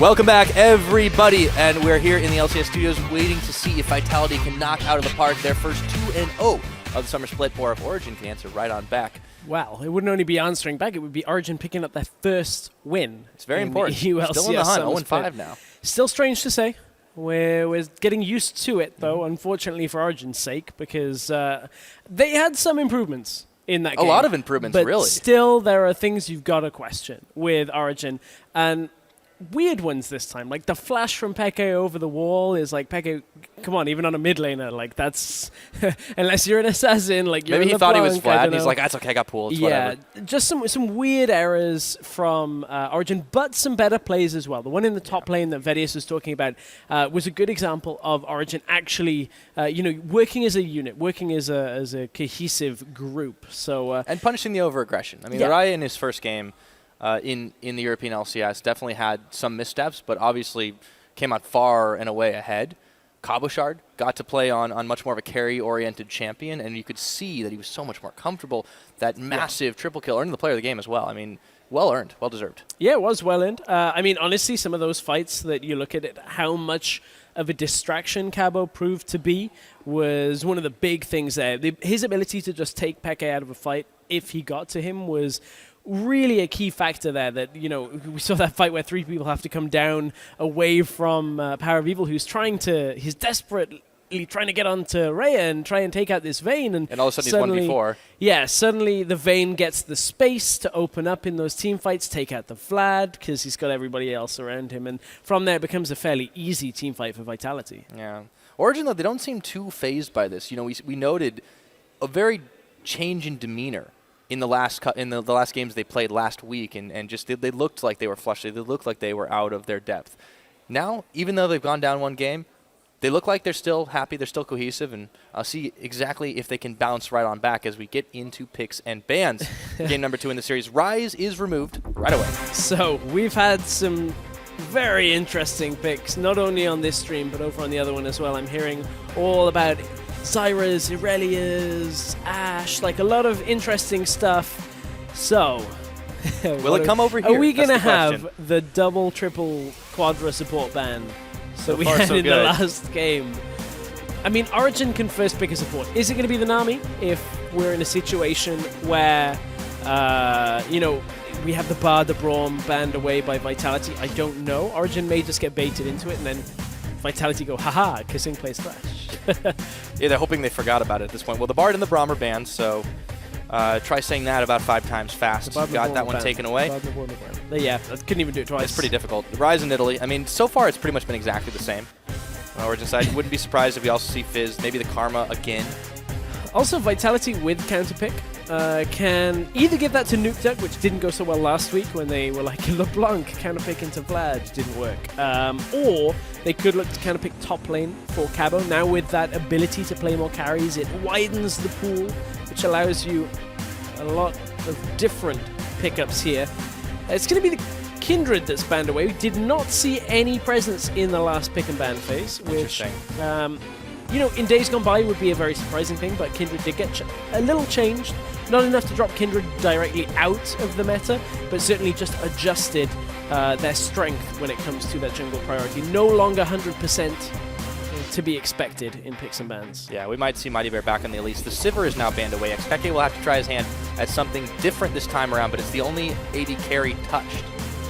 Welcome back, everybody, and we're here in the LCS studios waiting to see if Vitality can knock out of the park their first 2-0 of the summer split, or if Origen can answer right on back. Well, it wouldn't only be answering back, it would be Origen picking up their first win. It's very important. EULCS Still in the hunt, 0-5 now. Still strange to say. We're getting used to it, though, unfortunately for Origen's sake, because they had some improvements in that game. A lot of improvements, but really. Still, there are things you've got to question with Origen. And weird ones this time. Like the flash from Peke over the wall is like, Peke, come on, even on a mid laner, like that's, unless you're an assassin, like you're Maybe he LeBlanc, thought he was flat and know. he's like, that's okay, I got pulled, it's yeah, whatever. just some weird errors from Origen, but some better plays as well. The one in the top lane that Vedius was talking about was a good example of Origen actually, working as a unit, working as a cohesive group. So and punishing the over-aggression. I mean, Origen in his first game in the European LCS definitely had some missteps, but obviously came out far and away ahead. Cabochard got to play on much more of a carry-oriented champion, and you could see that he was so much more comfortable. That massive triple kill, earning the player of the game as well. I mean, well-earned, well-deserved. Yeah, it was well-earned. I mean, honestly, some of those fights that you look at it, how much of a distraction Cabo proved to be was one of the big things there. His ability to just take Peke out of a fight, if he got to him, was really a key factor there. That, we saw that fight where 3 people have to come down away from Power of Evil, he's desperately trying to get onto Rhea and try and take out this Vayne. And all of a sudden he's 1v4. Yeah, suddenly the Vayne gets the space to open up in those team fights, take out the Vlad, because he's got everybody else around him. And from there, it becomes a fairly easy team fight for Vitality. Yeah. Origen, though, they don't seem too phased by this. We noted a very change in demeanor in the last games they played last week, and just they looked like they were flushed. They looked like they were out of their depth. Now, even though they've gone down one game, they look like they're still happy, they're still cohesive, and I'll see exactly if they can bounce right on back as we get into picks and bans. Game number 2 in the series. Ryze is removed right away. So we've had some very interesting picks, not only on this stream, but over on the other one as well. I'm hearing all about Zyra's, Irelia's, Ashe, like a lot of interesting stuff. So, will it come over here? Are we going to have the double, triple, quadra support ban that we had in the last game? I mean, Origen can first pick a support. Is it going to be the Nami if we're in a situation where, we have the Bard, the Braum banned away by Vitality? I don't know. Origen may just get baited into it and then Vitality go, haha, kissing plays Clash. Yeah, they're hoping they forgot about it at this point. Well, the Bard and the Braum are banned, so try saying that about 5 times fast. Got that one taken away. Yeah, I couldn't even do it twice. It's pretty difficult. Ryze in Italy, I mean, so far it's pretty much been exactly the same. On Origen side, wouldn't be surprised if we also see Fizz, maybe the Karma again. Also, Vitality with counterpick can either give that to Nukeduck, which didn't go so well last week when they were like LeBlanc counterpick into Vlad, didn't work. Or they could look to counterpick top lane for Cabo. Now with that ability to play more carries, it widens the pool, which allows you a lot of different pickups here. It's going to be the Kindred that's banned away. We did not see any presence in the last pick and ban phase, which in days gone by would be a very surprising thing, but Kindred did get a little changed. Not enough to drop Kindred directly out of the meta, but certainly just adjusted their strength when it comes to that jungle priority. No longer 100% to be expected in picks and bans. Yeah, we might see Mighty Bear back on the Elise. The Sivir is now banned away. Peke will have to try his hand at something different this time around, but it's the only AD carry touched.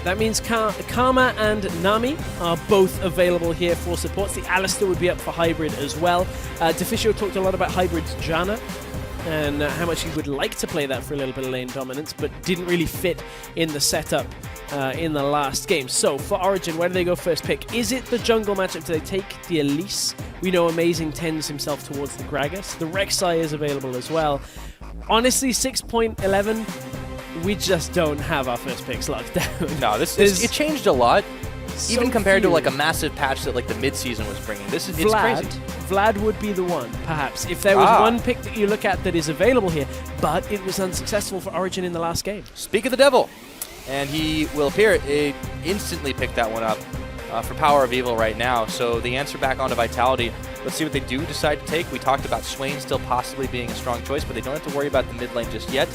That means Karma and Nami are both available here for supports. The Alistair would be up for hybrid as well. Deficio talked a lot about hybrid's Janna and how much he would like to play that for a little bit of lane dominance, but didn't really fit in the setup in the last game. So for Origen, where do they go first pick? Is it the jungle matchup? Do they take the Elise? We know Amazing tends himself towards the Gragas. The Rek'Sai is available as well. Honestly, 6.11, we just don't have our first picks locked down. No, it changed a lot, even compared to like a massive patch that like the mid-season was bringing. It's crazy. Vlad would be the one, perhaps, if there was one pick that you look at that is available here, but it was unsuccessful for Origen in the last game. Speak of the devil, and he will appear. It instantly picked that one up for Power of Evil right now. So the answer back onto Vitality. Let's see what they do decide to take. We talked about Swain still possibly being a strong choice, but they don't have to worry about the mid lane just yet.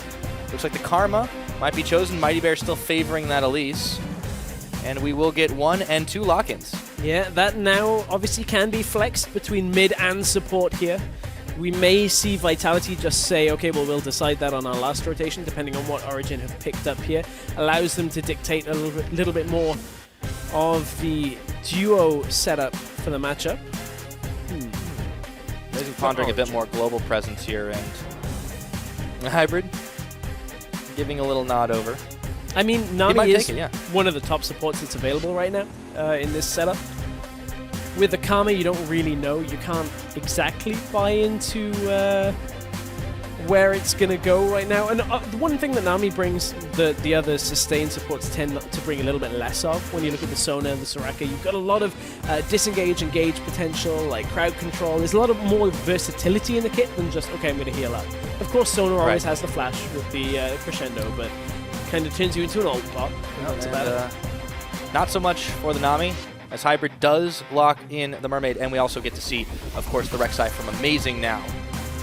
Looks like the Karma might be chosen. Mighty Bear still favoring that Elise. and we will get 1 and 2 lock-ins. Yeah, that now obviously can be flexed between mid and support here. We may see Vitality just say, okay, well, we'll decide that on our last rotation, depending on what Origen have picked up here. Allows them to dictate a little bit more of the duo setup for the matchup. Maybe pondering a bit more global presence here, and hybrid giving a little nod over. I mean, Nami is it, yeah. one of the top supports that's available right now in this setup. With the Karma, you don't really know. You can't exactly buy into where it's going to go right now. And the one thing that Nami brings that the other sustained supports tend to bring a little bit less of, when you look at the Sona and the Soraka, you've got a lot of disengage, engage potential, like crowd control. There's a lot of more versatility in the kit than just, okay, I'm going to heal up. Of course, Sona always has the flash with the crescendo, but kind of turns you into an ult bot. That's about it. Not so much for the Nami, as Hybrid does lock in the Mermaid, and we also get to see, of course, the Rek'Sai from Amazing now.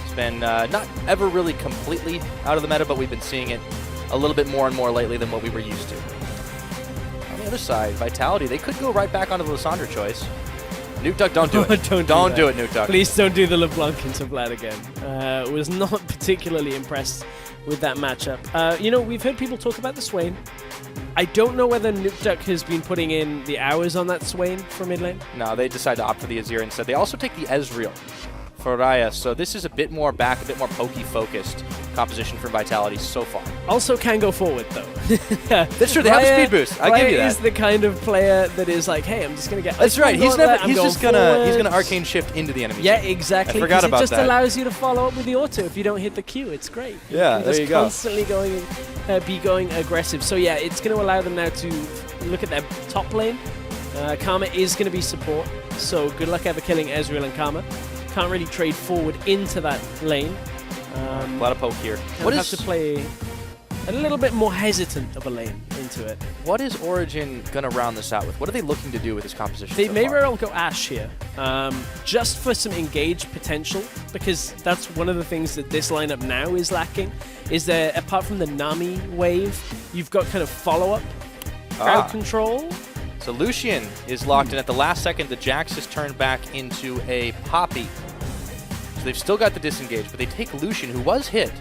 It's been not ever really completely out of the meta, but we've been seeing it a little bit more and more lately than what we were used to. On the other side, Vitality, they could go right back onto the Lissandra choice. Nuke Duck, don't do it. Don't do it, Nuke Duck. Please don't do the LeBlanc into Vlad again. Was not particularly impressed with that matchup. You know, we've heard people talk about the Swain. I don't know whether Nuke Duck has been putting in the hours on that Swain for mid lane. No, they decide to opt for the Azir instead. They also take the Ezreal for Raya, so this is a bit more back, a bit more pokey-focused composition for Vitality so far. Also can go forward, though. That's true, they have a speed boost. I'll give you that. Is the kind of player that is like, hey, I'm just going to get... That's right, he's just going to Arcane Shift into the enemy. Yeah, exactly. I forgot about that. It just allows you to follow up with the auto if you don't hit the Q. It's great. Yeah, there you go. Constantly be going aggressive. So yeah, it's going to allow them now to look at their top lane. Karma is going to be support, so good luck ever killing Ezreal and Karma. Can't really trade forward into that lane. A lot of poke here. What have to play a little bit more hesitant of a lane into it. What is Origen going to round this out with? What are they looking to do with this composition? They so may far? very well go Ashe here, just for some engage potential, because that's one of the things that this lineup now is lacking, is that apart from the Nami wave, you've got kind of follow-up crowd control. So Lucian is locked in at the last second. The Jax is turned back into a Poppy. So they've still got the disengage, but they take Lucian, who was hit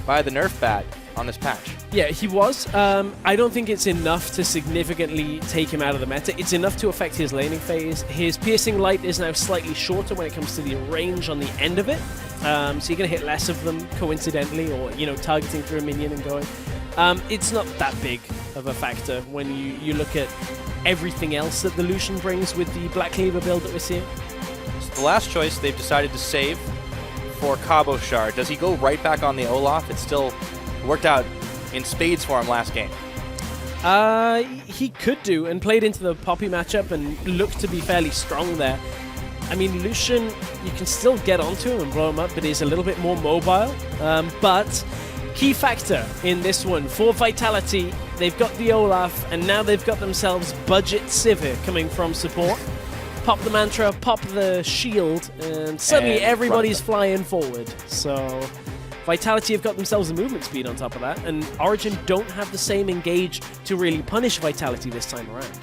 by the nerf bat on this patch. Yeah, he was. I don't think it's enough to significantly take him out of the meta. It's enough to affect his laning phase. His piercing light is now slightly shorter when it comes to the range on the end of it. So you're going to hit less of them coincidentally, or targeting through a minion and going. It's not that big of a factor when you look at everything else that the Lucian brings with the Black Cleaver build that we're seeing. So the last choice they've decided to save for Cabo Shard. Does he go right back on the Olaf? It still worked out in spades for him last game. He could do, and played into the Poppy matchup and looked to be fairly strong there. I mean, Lucian, you can still get onto him and blow him up, but he's a little bit more mobile. But key factor in this one for Vitality, they've got the Olaf, and now they've got themselves budget Sivir coming from support. Pop the Mantra, pop the shield, and suddenly everybody's flying forward. So Vitality have got themselves a movement speed on top of that, and Origen don't have the same engage to really punish Vitality this time around.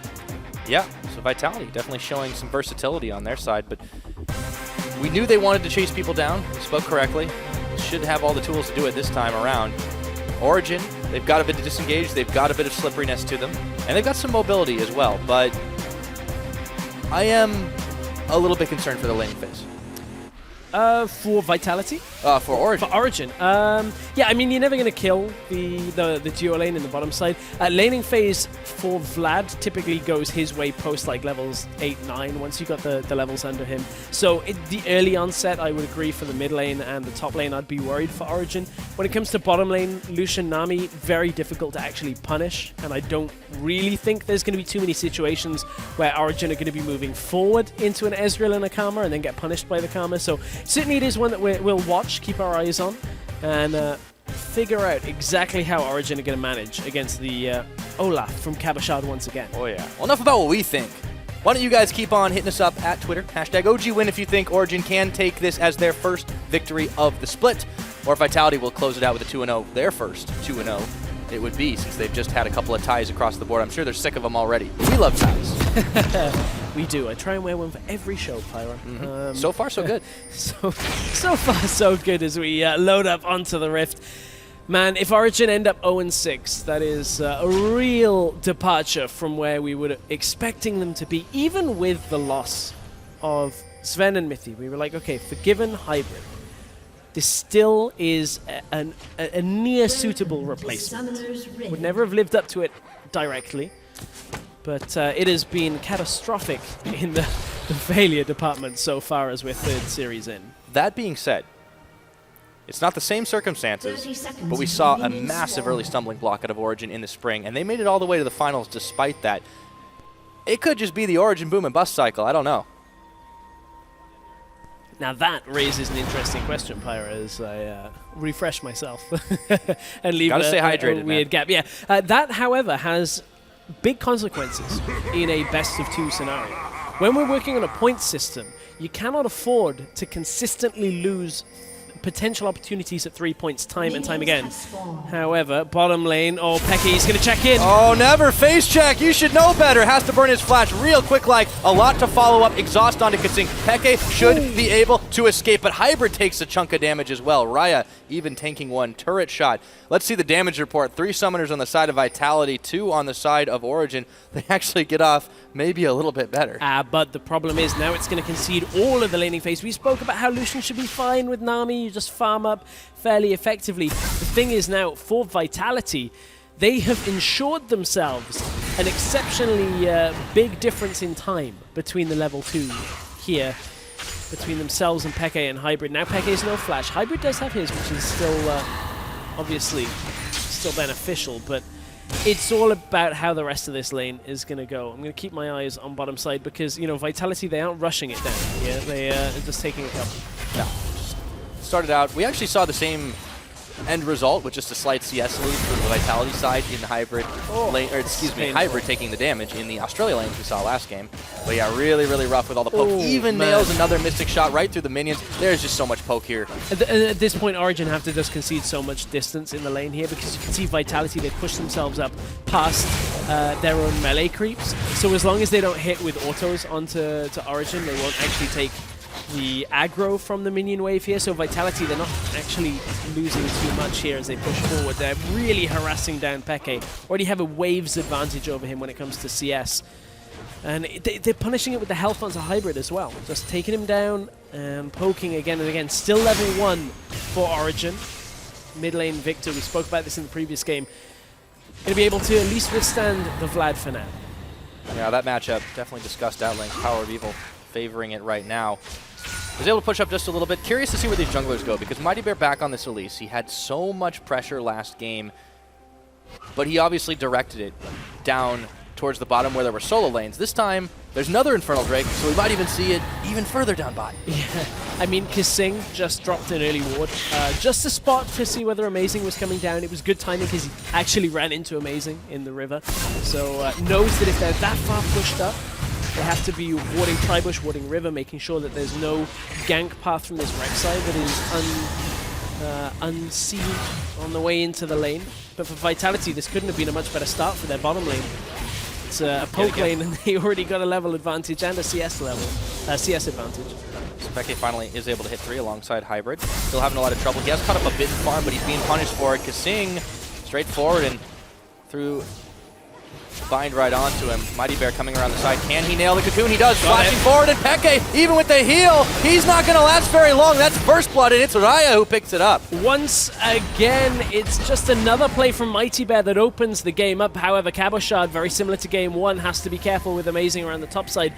Yeah, so Vitality definitely showing some versatility on their side, but we knew they wanted to chase people down. Spoke correctly. Should have all the tools to do it this time around. Origen, they've got a bit of disengage, they've got a bit of slipperiness to them, and they've got some mobility as well, but I am a little bit concerned for the laning phase. For Vitality? For Origen. For Origen. Yeah, I mean, you're never going to kill the duo lane in the bottom side. Laning phase for Vlad typically goes his way post like levels 8, 9, once you got the levels under him. So the early onset, I would agree for the mid lane and the top lane, I'd be worried for Origen. When it comes to bottom lane, Lucian, Nami, very difficult to actually punish, and I don't really think there's going to be too many situations where Origen are going to be moving forward into an Ezreal and a Karma and then get punished by the Karma. So certainly it is one that we'll watch, keep our eyes on, and figure out exactly how Origen are going to manage against the Olaf from Cabashard once again. Oh yeah. Well, enough about what we think. Why don't you guys keep on hitting us up at Twitter, #OGWin if you think Origen can take this as their first victory of the split, or if Vitality will close it out with a 2-0, their first 2-0 it would be, since they've just had a couple of ties across the board. I'm sure they're sick of them already. We love ties. We do. I try and wear one for every show, Pyro. So far, so good. So far, so good as we load up onto the Rift. Man, if Origen end up 0-6, that is a real departure from where we were expecting them to be, even with the loss of Sven and Mithy. We were like, okay, forgiven hybrid. This still is a near suitable replacement. Would never have lived up to it directly, but it has been catastrophic in the failure department so far as we're third series in. That being said, it's not the same circumstances, but we saw a massive early stumbling block out of Origen in the spring, and they made it all the way to the finals despite that. It could just be the Origen boom and bust cycle. I don't know. Now that raises an interesting question, Pyra, as I refresh myself and leave Gotta stay hydrated, a weird gap. Yeah, that, however, has big consequences in a best-of-2 scenario. When we're working on a point system, you cannot afford to consistently lose potential opportunities at 3 points time and time again. However, bottom lane, Pekki's going to check in. Oh, never face check. You should know better. Has to burn his flash real quick, like a lot to follow up. Exhaust onto Katsing. Peke should be able to escape, but Hybrid takes a chunk of damage as well. Raya even tanking one turret shot. Let's see the damage report. 3 summoners on the side of Vitality, 2 on the side of Origen. They actually get off maybe a little bit better. But the problem is now it's going to concede all of the laning phase. We spoke about how Lucian should be fine with Nami. You just farm up fairly effectively. The thing is now, for Vitality, they have ensured themselves an exceptionally big difference in time between the level 2 here, between themselves and Peke and Hybrid. Now Peke is no flash. Hybrid does have his, which is still obviously still beneficial, but it's all about how the rest of this lane is going to go. I'm going to keep my eyes on bottom side because, you know, Vitality, they aren't rushing it down. Yeah, they are just taking a couple. Yeah. Started out, we actually saw the same end result with just a slight CS lead for the Vitality side in the Hybrid lane, or excuse me, Hybrid taking the damage in the Australia lanes we saw last game. But yeah, really, really rough with all the poke. Even nails another Mystic shot right through the minions. There's just so much poke here. At this point, Origen have to just concede so much distance in the lane here because you can see Vitality, they push themselves up past their own melee creeps. So as long as they don't hit with autos onto Origen, they won't actually take the aggro from the minion wave here. So Vitality, they're not actually losing too much here as they push forward. They're really harassing down Peke. Already have a waves advantage over him when it comes to CS. And they're punishing it with the health onto Hybrid as well. Just taking him down and poking again and again. Still level 1 for Origen. Mid lane Victor, we spoke about this in the previous game. Going to be able to at least withstand the Vlad for now. Yeah, that matchup definitely discussed Outlink. Power of Evil favoring it right now. Was able to push up just a little bit. Curious to see where these junglers go, because Mighty Bear back on this Elise. He had so much pressure last game, but he obviously directed it down towards the bottom where there were solo lanes. This time, there's another Infernal Drake, so we might even see it even further down bot. Yeah, I mean, Katsing just dropped an early ward. Just a spot to see whether Amazing was coming down. It was good timing because he actually ran into Amazing in the river. So knows that if they're that far pushed up, they have to be warding Tribush, warding River, making sure that there's no gank path from this Rex side that is unseen on the way into the lane. But for Vitality, this couldn't have been a much better start for their bottom lane. It's a poke lane, and they already got a level advantage and a CS advantage. So Peke finally is able to hit 3 alongside Hybrid. Still having a lot of trouble. He has caught up a bit in farm, but he's being punished for it. Katsing straightforward and through. Bind right onto him. Mighty Bear coming around the side. Can he nail the cocoon? He does. Flashing forward, and Peke, even with the heal, he's not going to last very long. That's first blood, and it's Raya who picks it up. Once again, it's just another play from Mighty Bear that opens the game up. However, Cabochard, very similar to game 1, has to be careful with Amazing around the top side.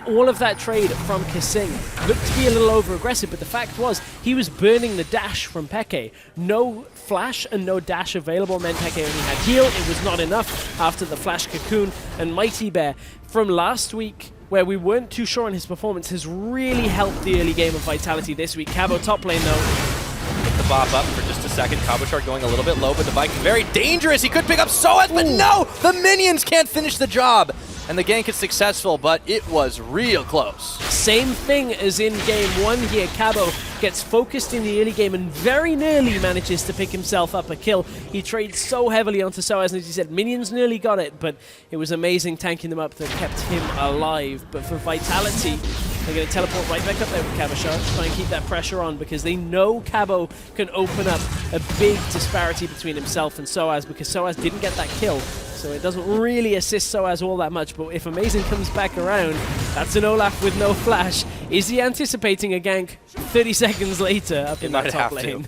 All of that trade from Katsing looked to be a little over-aggressive, but the fact was he was burning the dash from Peke. No flash and no dash available meant Peke only had heal. It was not enough after the flash cocoon, and Mighty Bear from last week, where we weren't too sure on his performance, has really helped the early game of Vitality this week. Cabo top lane though. Pick the bop up for just a second. Cabochard going a little bit low, but the Viking very dangerous. He could pick up Soeth, but no! The minions can't finish the job. And the gank is successful, but it was real close. Same thing as in game 1 here. Cabo gets focused in the early game and very nearly manages to pick himself up a kill. He trades so heavily onto Soaz, and as you said, minions nearly got it, but it was amazing tanking them up that kept him alive. But for Vitality, they're going to teleport right back up there with Cabochard, try and keep that pressure on, because they know Cabo can open up a big disparity between himself and Soaz, because Soaz didn't get that kill. So it doesn't really assist Soaz all that much, but if Amazing comes back around, that's an Olaf with no flash. Is he anticipating a gank 30 seconds later up in that top lane?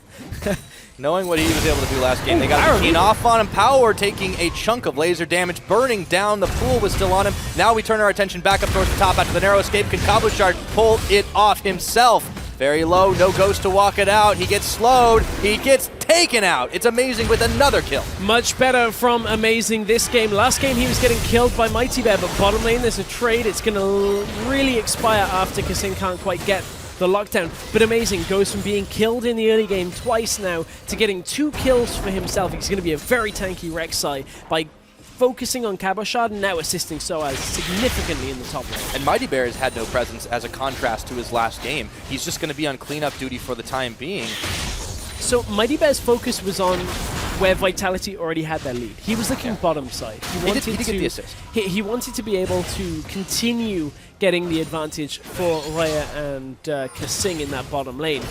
Knowing what he was able to do last game, they got to keen off on him. Power taking a chunk of laser damage, burning down. The pool was still on him. Now we turn our attention back up towards the top after the narrow escape. Can Cabochard pull it off himself? Very low, no ghost to walk it out. He gets slowed, he gets taken out. It's Amazing with another kill. Much better from Amazing this game. Last game he was getting killed by Mighty Bear, but bottom lane there's a trade. It's going to really expire after Kasing can't quite get the lockdown. But Amazing goes from being killed in the early game twice now to getting 2 kills for himself. He's going to be a very tanky Rek'Sai by focusing on Cabochard and now assisting Soaz significantly in the top lane. And Mighty Bear has had no presence as a contrast to his last game. He's just going to be on cleanup duty for the time being. So Mighty Bear's focus was on where Vitality already had their lead. He was looking bottom side. He did get the assist. He wanted to be able to continue getting the advantage for Raya and Kasing in that bottom lane.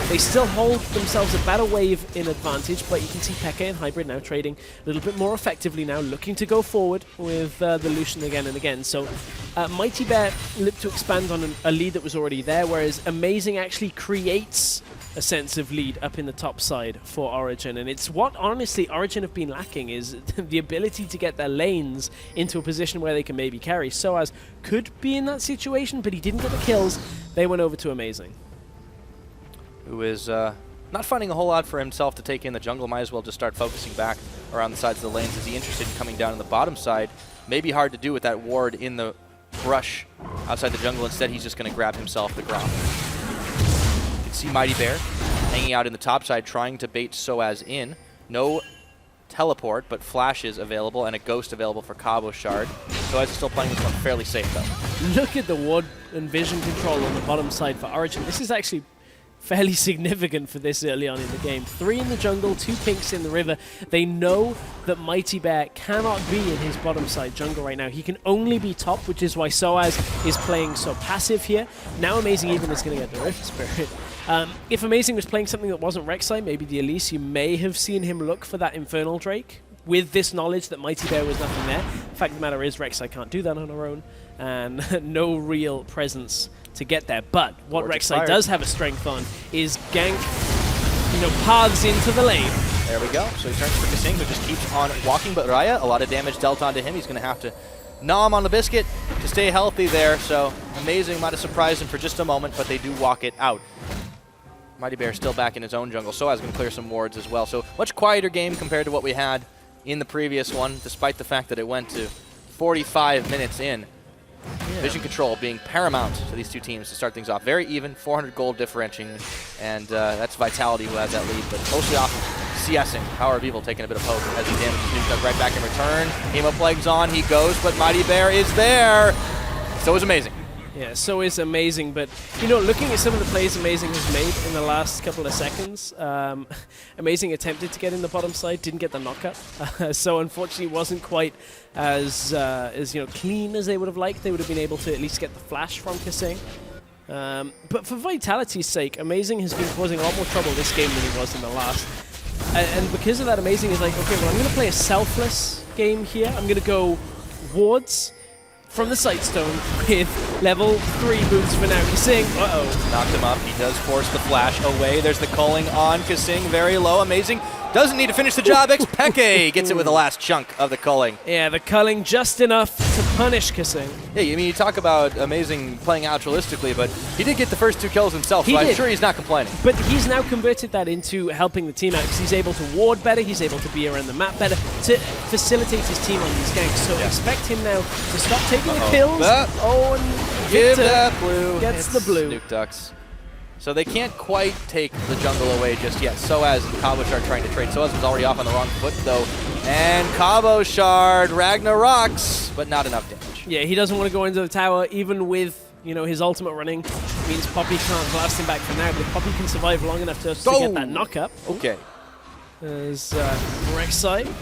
They still hold themselves a battle wave in advantage, but you can see P.E.K.K.A and Hybrid now trading a little bit more effectively now, looking to go forward with the Lucian again and again. So Mighty Bear looked to expand on a lead that was already there, whereas Amazing actually creates a sense of lead up in the top side for Origen, and it's what honestly Origen have been lacking, is the ability to get their lanes into a position where they can maybe carry. Soaz could be in that situation, but he didn't get the kills. They went over to Amazing, who is not finding a whole lot for himself to take in the jungle. Might as well just start focusing back around the sides of the lanes. Is he interested in coming down on the bottom side? Maybe hard to do with that ward in the brush outside the jungle. Instead, he's just going to grab himself the ground. See Mighty Bear hanging out in the top side, trying to bait Soaz in. No teleport, but flashes available and a ghost available for Cabochard. Soaz is still playing this one fairly safe, though. Look at the ward and vision control on the bottom side for Origen. This is actually fairly significant for this early on in the game. 3 in the jungle, 2 pinks in the river. They know that Mighty Bear cannot be in his bottom side jungle right now. He can only be top, which is why Soaz is playing so passive here. Now Amazing even is going to get the Rift Spirit. If Amazing was playing something that wasn't Rek'Sai, maybe the Elise, you may have seen him look for that Infernal Drake with this knowledge that Mighty Bear was nothing there. The fact of the matter is Rek'Sai can't do that on her own, and no real presence to get there. But what Rek'Sai does have a strength on is gank, paths into the lane. There we go. So he turns for Kasing, who just keeps on walking, but Raya, a lot of damage dealt onto him. He's going to have to nom on the biscuit to stay healthy there. So Amazing might have surprised him for just a moment, but they do walk it out. Mighty Bear still back in his own jungle. Soaz going to clear some wards as well. So much quieter game compared to what we had in the previous one, despite the fact that it went to 45 minutes in. Yeah. Vision control being paramount to these two teams to start things off. Very even, 400 gold differentiating, and that's Vitality who has that lead, but mostly off of CSing. Power of Evil taking a bit of poke as he damages Nuke right back in return. Hemo Plague's on, he goes, but Mighty Bear is there. So is Amazing. Yeah, so is Amazing, but looking at some of the plays Amazing has made in the last couple of seconds, Amazing attempted to get in the bottom side, didn't get the knockup, so unfortunately wasn't quite as clean as they would have liked. They would have been able to at least get the flash from Kasing. But for Vitality's sake, Amazing has been causing a lot more trouble this game than he was in the last. And because of that, Amazing is like, okay, well, I'm going to play a selfless game here. I'm going to go wards from the Sightstone with level 3 boots for now. Kasing, knocked him up. He does force the flash away. There's the culling on Kasing, very low. Amazing doesn't need to finish the job. X-P.E.K.K.A gets it with the last chunk of the culling. Yeah, the culling just enough to punish Kasing. Yeah, I mean, you talk about Amazing playing altruistically, but he did get the first 2 kills himself, so I'm sure he's not complaining. But he's now converted that into helping the team out, because he's able to ward better, he's able to be around the map better, to facilitate his team on these ganks. So expect him now to stop taking the kills. And give that blue. Gets the blue. Nuke Ducks. So they can't quite take the jungle away just yet. Soaz and Cabochard are trying to trade. Soaz was already off on the wrong foot, though. And Cabochard Ragnaroks, but not enough damage. Yeah, he doesn't want to go into the tower, even with You know, his ultimate running means Poppy can't blast him back for now, but if Poppy can survive long enough to get that knock-up. Okay. There's Rek'Sai.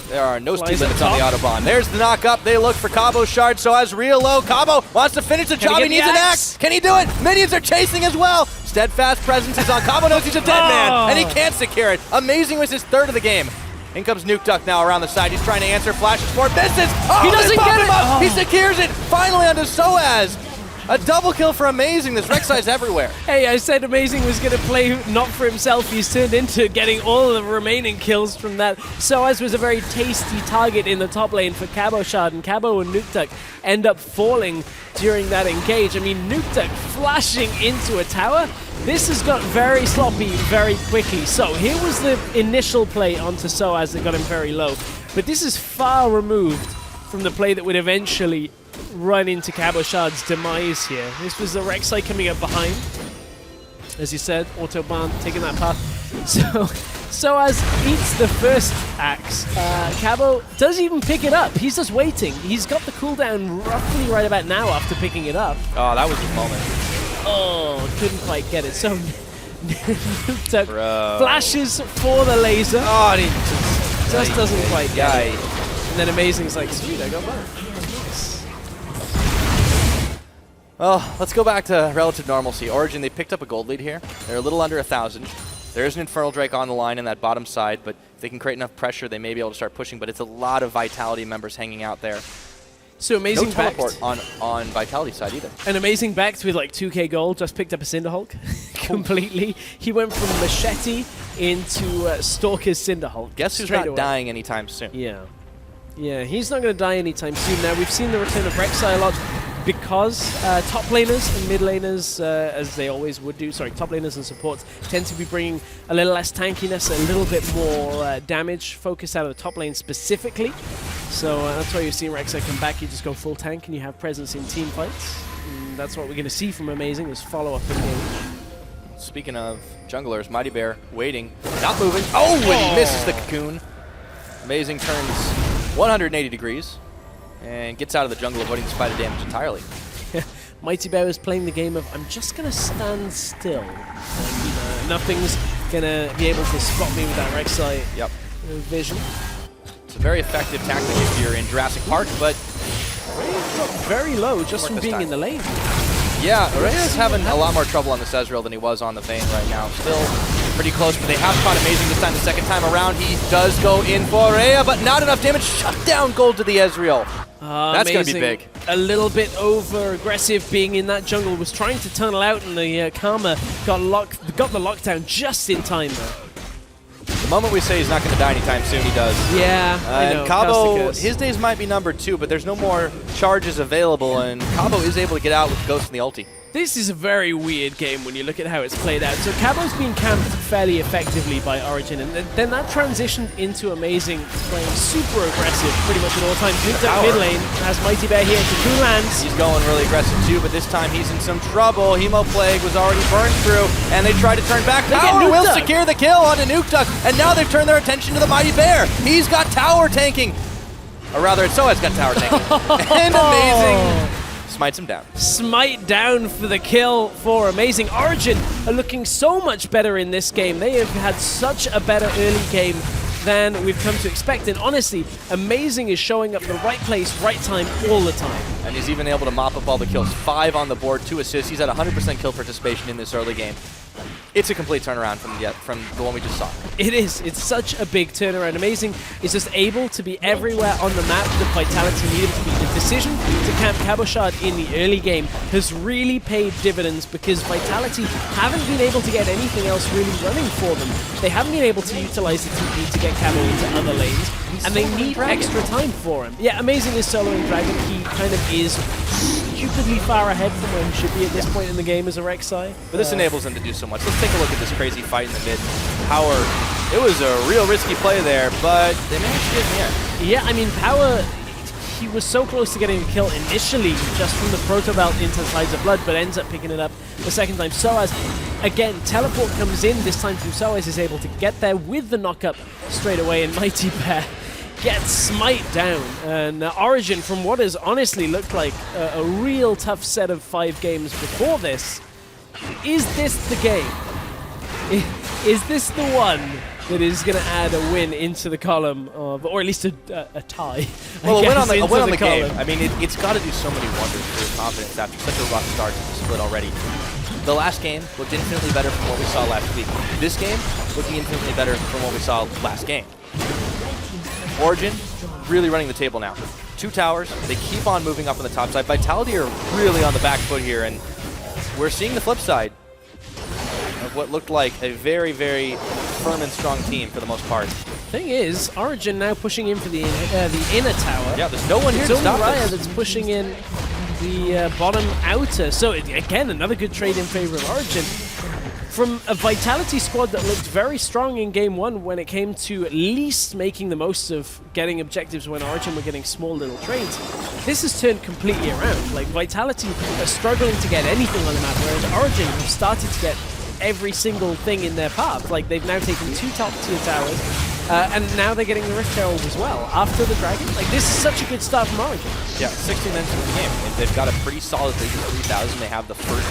There are no speed limits on the Autobahn. There's the knock-up. They look for Cabo Shard, so as real low. Cabo wants to finish the job. He needs an axe. Can he do it? Minions are chasing as well. Steadfast presence is on. Cabo knows he's a dead man, and he can't secure it. Amazing was his third of the game. In comes Nuke Duck now around the side. He's trying to answer. Flashes for it. Misses. Oh, he doesn't get it. Oh. He secures it. Finally onto Soaz. A double kill for Amazing. This Rek'Sai's everywhere. Hey, I said Amazing was going to play not for himself. He's turned into getting all the remaining kills from that. Soaz was a very tasty target in the top lane for Cabo Shard, and Cabo and Nuke Duck end up falling during that engage. I mean, Nuke Duck flashing into a tower. This has got very sloppy very quickly. So here was the initial play onto Soaz that got him very low. But this is far removed from the play that would eventually run into Cabo Shard's demise here. This was the Rek'Sai coming up behind. As you said, Autobahn taking that path. So as eats the first axe, Cabo does even pick it up. He's just waiting. He's got the cooldown roughly right about now after picking it up. Oh, that was his moment. Oh, couldn't quite get it. So flashes for the laser. Oh, he just doesn't quite get it. And then Amazing's like, sweet, I got both. Oh, let's go back to relative normalcy. Origen, they picked up a gold lead here. They're a little under 1,000. There is an Infernal Drake on the line in that bottom side, but if they can create enough pressure, they may be able to start pushing, but it's a lot of Vitality members hanging out there. So Amazing no teleport on Vitality side either. And Amazing backed with like 2k gold, just picked up a Cinderhulk completely. He went from Machete into Stalker's Cinderhulk. Guess who's not dying anytime soon? Yeah, he's not going to die anytime soon. Now, we've seen the return of Rek'Sai a lot because top laners and mid laners, as they always would do, top laners and supports tend to be bringing a little less tankiness, a little bit more damage focus out of the top lane specifically. So that's why you've seen Rek'Sai come back. You just go full tank and you have presence in team fights. And that's what we're going to see from Amazing, is follow-up in game. Speaking of junglers, Mighty Bear waiting, not moving. Oh, and he misses the cocoon. Amazing turns 180 degrees and gets out of the jungle, avoiding spider damage entirely. Mighty Bear is playing the game of, I'm just going to stand still. And, nothing's going to be able to spot me with that Rek'Sai vision. It's a very effective tactic if you're in Jurassic Park, but very low just from being in the lane. Yeah, Origen's having a lot more trouble on the Ezreal than he was on the Vayne right now. Still pretty close, but they have caught Amazing this time. The second time around, he does go in for Rhea, but not enough damage. Shut down gold to the Ezreal. That's going to be big. A little bit over-aggressive being in that jungle. Was trying to tunnel out, and the Karma got the lockdown just in time there. The moment we say he's not going to die anytime soon, he does. Yeah, I know. And Cabo, his days might be numbered too, but there's no more charges available, and Cabo is able to get out with Ghost and the ulti. This is a very weird game when you look at how it's played out. So Cabo's been camped fairly effectively by Origen, and then that transitioned into Amazing playing super aggressive pretty much at all times. Moved up mid lane, has Mighty Bear here, Cocoon lands. He's going really aggressive too, but this time he's in some trouble. Hemo Plague was already burned through, and they try to turn back. Tower will secure the kill onto Nuke Duck, and now they've turned their attention to the Mighty Bear. He's got tower tanking. Or rather, Soaz got tower tanking. And Amazing smites him down. Smite down for the kill for Amazing. Origen are looking so much better in this game. They have had such a better early game than we've come to expect. And honestly, Amazing is showing up in the right place, right time, all the time. And he's even able to mop up all the kills. 5 on the board, 2 assists. He's at 100% kill participation in this early game. It's a complete turnaround from the one we just saw. It is. It's such a big turnaround. Amazing is just able to be everywhere on the map that Vitality needed to be. The decision to camp Cabo Shard in the early game has really paid dividends because Vitality haven't been able to get anything else really running for them. They haven't been able to utilize the TP to get Cabo into other lanes, and they need extra time for him. Yeah, Amazing is soloing Dragon. He kind of is stupidly far ahead from where he should be at this point in the game as a Rek'Sai. But this enables him to do so much. Let's take a look at this crazy fight in the mid. Power, it was a real risky play there, but they managed to get in the end. Yeah, I mean, Power, he was so close to getting a kill initially just from the Proto Belt into Tides of Blood, but ends up picking it up the second time. Soaz, again, teleport comes in, this time from Soaz is able to get there with the knock-up straight away, and Mighty Bear gets Smite down. And Origen, from what has honestly looked like a real tough set of 5 games before this, is this the game? Is this the one that is going to add a win into the column, or at least a tie? Well, a win on the game. I mean, it's got to do so many wonders for your confidence after such a rough start to the split already. The last game looked infinitely better from what we saw last week. This game looking infinitely better from what we saw last game. Origen really running the table now. 2 towers. They keep on moving up on the top side. Vitality are really on the back foot here, and we're seeing the flip side of what looked like a very, very firm and strong team for the most part. Thing is, Origen now pushing in for the inner tower. Yeah, there's no one here to stop Raya this. that's pushing in the bottom outer. So again, another good trade in favor of Origen. From a Vitality squad that looked very strong in game 1 when it came to at least making the most of getting objectives when Origen were getting small little trades, this has turned completely around. Like, Vitality are struggling to get anything on the map, whereas Origen have started to get every single thing in their path. Like, they've now taken 2 top-tier towers, and now they're getting the Rift Herald as well after the Dragon. Like, this is such a good start from Origen. Yeah, 16 minutes into the game. They've got a pretty solid lead of 3,000. They have the first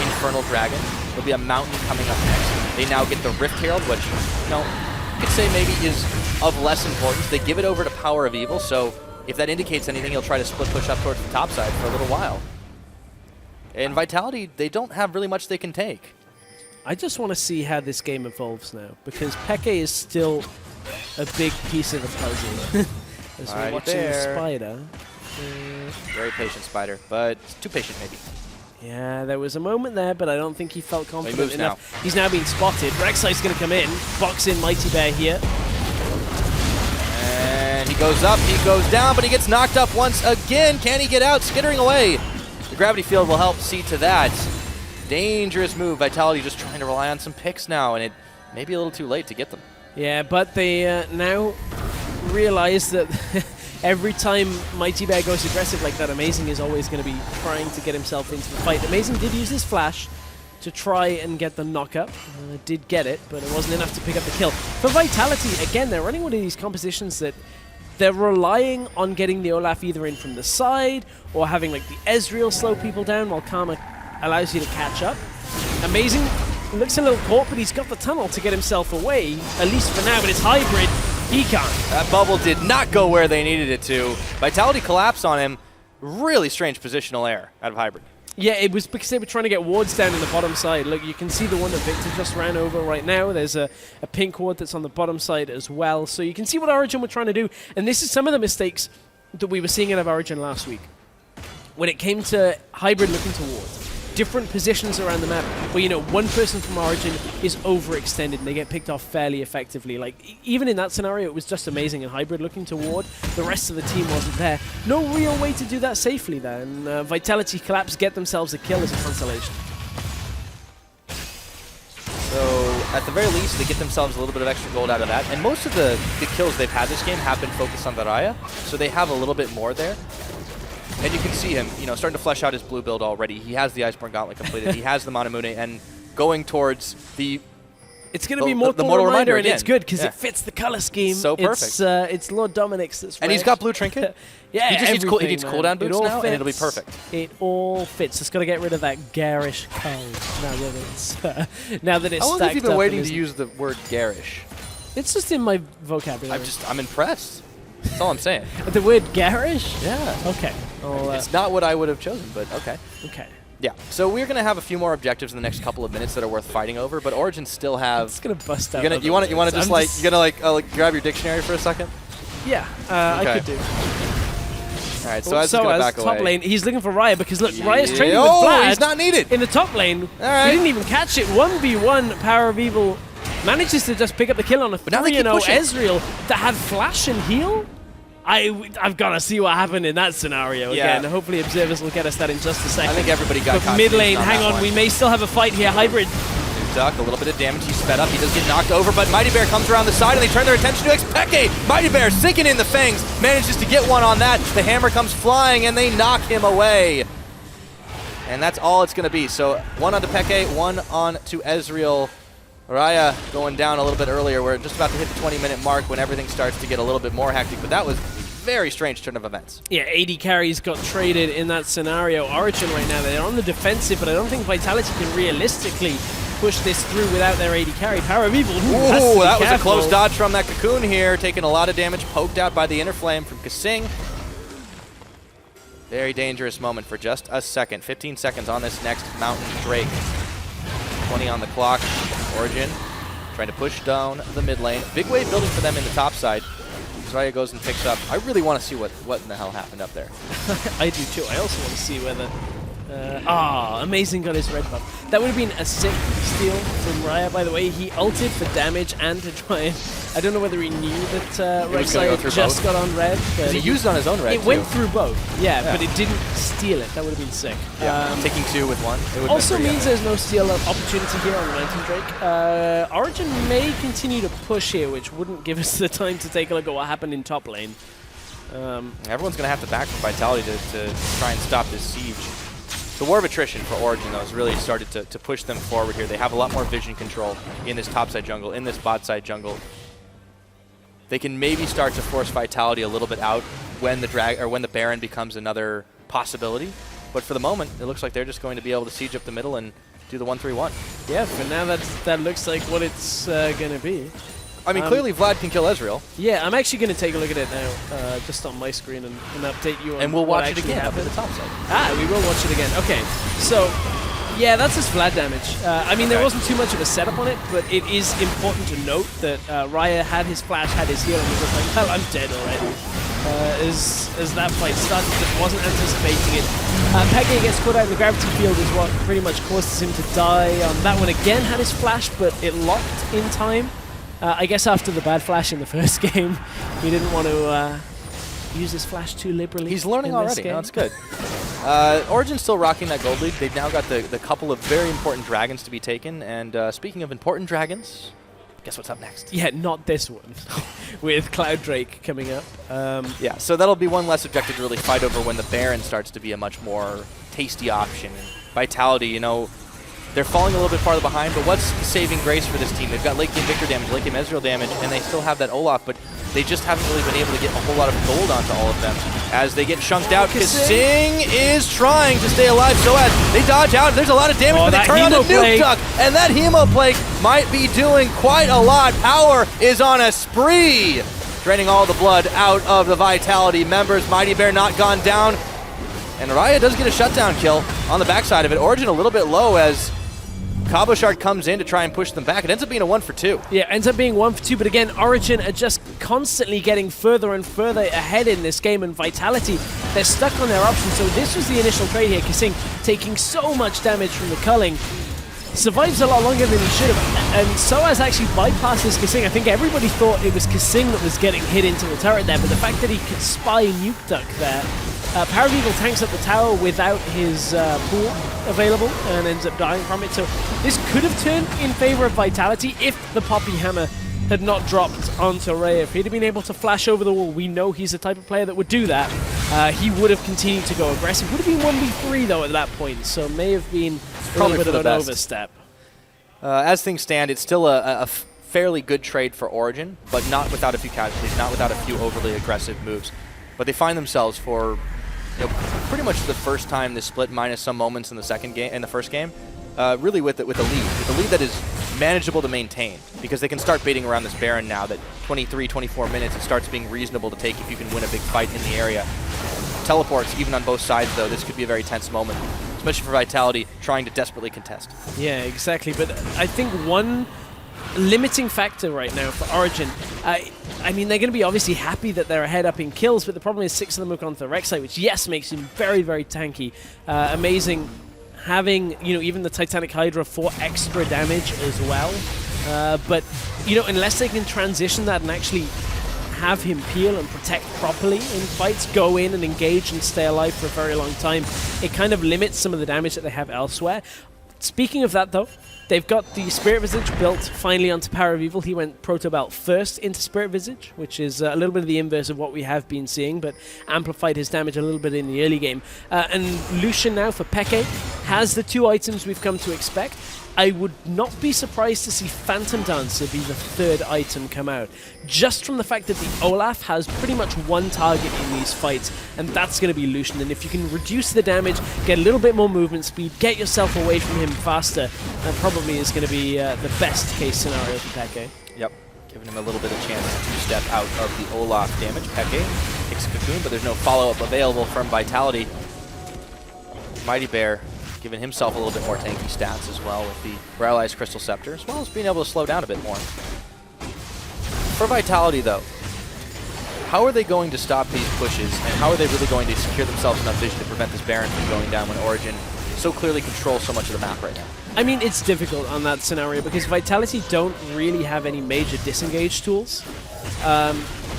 Infernal Dragon. There'll be a Mountain coming up next. They now get the Rift Herald, which, you know, you could say maybe is of less importance. They give it over to Power of Evil, so if that indicates anything, he'll try to split push up towards the top side for a little while. And Vitality, they don't have really much they can take. I just want to see how this game evolves now, because Peke is still a big piece of the puzzle. As we're watching the Spider. Very patient Spider, but too patient maybe. Yeah, there was a moment there, but I don't think he felt confident enough. Now. He's now being spotted. Rek'Sai's going to come in, box in Mighty Bear here. And he goes up, he goes down, but he gets knocked up once again. Can he get out? Skittering away. The gravity field will help see to that. Dangerous move. Vitality just trying to rely on some picks now, and it may be a little too late to get them. Yeah, but they now realize that every time Mighty Bear goes aggressive like that, Amazing is always going to be trying to get himself into the fight. Amazing did use his flash to try and get the knock-up. Did get it, but it wasn't enough to pick up the kill. For Vitality, again, they're running one of these compositions that they're relying on getting the Olaf either in from the side or having like the Ezreal slow people down while Karma allows you to catch up. Amazing looks a little caught, but he's got the tunnel to get himself away, at least for now, but it's Hybrid. He can't. That bubble did not go where they needed it to. Vitality collapsed on him. Really strange positional error out of Hybrid. Yeah, it was because they were trying to get wards down in the bottom side. Look, you can see the one that Victor just ran over right now. There's a pink ward that's on the bottom side as well. So you can see what Origen were trying to do. And this is some of the mistakes that we were seeing out of Origen last week. When it came to Hybrid looking to ward. Different positions around the map where, you know, one person from Origen is overextended and they get picked off fairly effectively. Like, even in that scenario, it was just Amazing and Hybrid looking to ward. The rest of the team wasn't there. No real way to do that safely there. And Vitality collapse, get themselves a kill as a consolation. So, at the very least, they get themselves a little bit of extra gold out of that. And most of the kills they've had this game have been focused on the Raya, so they have a little bit more there. And you can see him, you know, starting to flesh out his blue build already. He has the Iceborne Gauntlet completed. He has the Manamune, and going towards the... It's going to be Mortal Reminder, and it's good because it fits the color scheme. So perfect. It's Lord Dominic's that's and he's got blue trinket. Yeah, he just needs cooldown boots now, and it'll be perfect. It all fits. Just got to get rid of that garish code now that it's How long have you been waiting to use the word garish? It's just in my vocabulary. I'm impressed. That's all I'm saying. The word garish? Yeah. Okay. It's not what I would have chosen, but okay. Okay. Yeah. So we're gonna have a few more objectives in the next couple of minutes that are worth fighting over, but Origen still have. It's gonna bust out. You want to just like grab your dictionary for a second? Yeah. I could do. All right. So as back top away. lane, he's looking for Raya because look, Raya's training with Vlad. He's not needed in the top lane. All right. He didn't even catch it. 1v1 Power of Evil manages to just pick up the kill on a 3-0 Ezreal that had flash and heal. I've got to see what happened in that scenario again. Hopefully Observers will get us that in just a second. I think everybody got caught. Mid lane, hang on, we may still have a fight here. Hybrid. Duck, a little bit of damage. He's sped up. He does get knocked over, but Mighty Bear comes around the side and they turn their attention to Peke. Mighty Bear sinking in the fangs, manages to get one on that. The hammer comes flying and they knock him away. And that's all it's going to be. So one onto Peke, one on to Ezreal. Raya going down a little bit earlier. We're just about to hit the 20-minute mark when everything starts to get a little bit more hectic, but that was a very strange turn of events. Yeah, AD carries got traded in that scenario. Origen right now, they're on the defensive, but I don't think Vitality can realistically push this through without their AD carry. Power of Evil. Ooh, that was a close dodge from that Cocoon here, taking a lot of damage, poked out by the Inner Flame from Kasing. Very dangerous moment for just a second. 15 seconds on this next Mountain Drake. 20 on the clock. Origen trying to push down the mid lane. Big wave building for them in the top side. Raya goes and picks up. I really want to see what in the hell happened up there. I do too. I also want to see whether... Amazing got his red buff. That would have been a sick steal from Raya, by the way. He ulted for damage and to try and... I don't know whether he knew that Rek'Sai just got on red. He used on his own red, It went through both, yeah, but it didn't steal it. That would have been sick. Yeah. Taking two with one. It also means there's no steal opportunity here on Mountain Drake. Origen may continue to push here, which wouldn't give us the time to take a look at what happened in top lane. Everyone's going to have to back from Vitality to try and stop this siege. The war of attrition for Origen, though, has really started to push them forward here. They have a lot more vision control in this topside jungle, in this bot side jungle. They can maybe start to force Vitality a little bit out when the Baron becomes another possibility. But for the moment, it looks like they're just going to be able to siege up the middle and do the 1-3-1. Yeah, for now that looks like what it's going to be. I mean, clearly Vlad can kill Ezreal. Yeah, I'm actually going to take a look at it now, just on my screen and update you on and we'll what watch it again happened. up at the top side. Ah, we will watch it again. Okay, so yeah, that's his Vlad damage. I mean, there wasn't too much of a setup on it, but it is important to note that Raya had his flash, had his heal, and he was like, well, I'm dead already. As that fight started, just wasn't anticipating it. Peggy gets caught out in the gravity field is what pretty much causes him to die. That one again had his flash, but it locked in time. I guess after the bad flash in the first game, he didn't want to use his flash too liberally. He's learning already. No, that's good. Origen's still rocking that gold lead. They've now got the couple of very important dragons to be taken. And speaking of important dragons, guess what's up next? Yeah, not this one. With Cloud Drake coming up. Yeah, so that'll be one less objective to really fight over when the Baron starts to be a much more tasty option. And Vitality, you know, they're falling a little bit farther behind, but what's the saving grace for this team? They've got late game Victor damage, late game Ezreal damage, and they still have that Olaf, but they just haven't really been able to get a whole lot of gold onto all of them. As they get chunked out, Kasing is trying to stay alive, so as they dodge out, there's a lot of damage, but they turn on the Nuke Duck, and that Hemo Plague might be doing quite a lot. Power is on a spree, draining all the blood out of the Vitality members. Mighty Bear not gone down, and Raya does get a shutdown kill on the backside of it. Origen a little bit low as Cabochard comes in to try and push them back. It ends up being a 1-for-2. Yeah, ends up being 1-for-2, but again, Origen are just constantly getting further and further ahead in this game, and Vitality, they're stuck on their options. So this was the initial trade here. Kasing taking so much damage from the culling. Survives a lot longer than he should have, and Soaz actually bypasses Kasing. I think everybody thought it was Kasing that was getting hit into the turret there, but the fact that he could spy Nuke Duck there. Power of Evil tanks up the tower without his pool available and ends up dying from it. So this could have turned in favor of Vitality if the Poppy Hammer had not dropped onto Ray. If he'd have been able to flash over the wall, we know he's the type of player that would do that. He would have continued to go aggressive. Would have been 1v3 though at that point, so may have been a little bit of an overstep. As things stand, it's still a fairly good trade for Origen, but not without a few casualties, not without a few overly aggressive moves. But they find themselves for pretty much the first time this split, minus some moments in the first game, really with a lead that is manageable to maintain, because they can start baiting around this Baron now that 23, 24 minutes, it starts being reasonable to take if you can win a big fight in the area. Teleports, even on both sides, though, this could be a very tense moment, especially for Vitality trying to desperately contest. Yeah, exactly, but I think one limiting factor right now for Origen, I mean, they're going to be obviously happy that they're ahead up in kills, but the problem is 6 of them have gone to the Rek'Sai, which, yes, makes him very, very tanky. Amazing having, you know, even the Titanic Hydra for extra damage as well. But, you know, unless they can transition that and actually have him peel and protect properly in fights, go in and engage and stay alive for a very long time, it kind of limits some of the damage that they have elsewhere. Speaking of that, though, They've got the Spirit Visage built finally onto Power of Evil. He went Proto Belt first into Spirit Visage, which is a little bit of the inverse of what we have been seeing, but amplified his damage a little bit in the early game. And Lucian now for Peke has the 2 items we've come to expect. I would not be surprised to see Phantom Dancer be the 3rd item come out, just from the fact that the Olaf has pretty much 1 target in these fights, and that's going to be Lucian. And if you can reduce the damage, get a little bit more movement speed, get yourself away from him faster, that probably is going to be the best case scenario for Peke. Yep, giving him a little bit of chance to step out of the Olaf damage. Peke takes a cocoon, but there's no follow-up available from Vitality. Mighty Bear giving himself a little bit more tanky stats as well with the Paralyzed Crystal Scepter, as well as being able to slow down a bit more. For Vitality, though, how are they going to stop these pushes, and how are they really going to secure themselves enough vision to prevent this Baron from going down when Origen so clearly controls so much of the map right now? I mean, it's difficult on that scenario because Vitality don't really have any major disengage tools.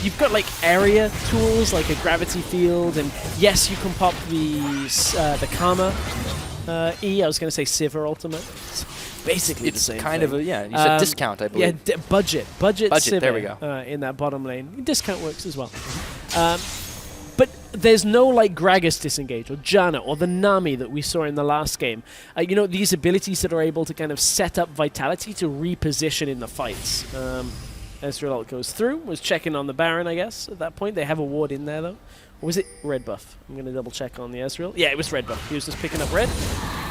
You've got like area tools, like a gravity field, and yes, you can pop the Karma E. I was going to say Sivir ultimate. It's basically it's the same kind thing. of a, yeah, you said discount, I believe. Yeah, budget Sivir, there we go. In that bottom lane. Discount works as well. But there's no like Gragas disengage or Janna or the Nami that we saw in the last game. You know, these abilities that are able to kind of set up Vitality to reposition in the fights. Ezreal goes through, was checking on the Baron, I guess, at that point. They have a ward in there, though. Or was it red buff? I'm going to double check on the Ezreal. Yeah, it was red buff. He was just picking up red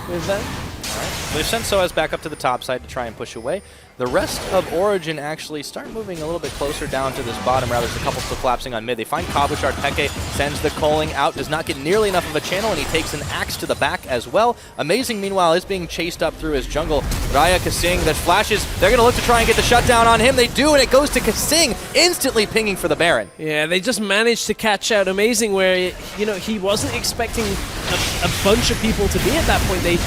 with that. All right. They've sent Soaz back up to the top side to try and push away. The rest of Origen actually start moving a little bit closer down to this bottom. Rather, there's a couple still collapsing on mid. They find Cabochard. Peke sends the culling out. Does not get nearly enough of a channel, and he takes an axe to the back as well. Amazing, meanwhile, is being chased up through his jungle. Raya Kasing, that flashes. They're going to look to try and get the shutdown on him. They do, and it goes to Kasing, instantly pinging for the Baron. Yeah, they just managed to catch out Amazing where, you know, he wasn't expecting a bunch of people to be at that point. They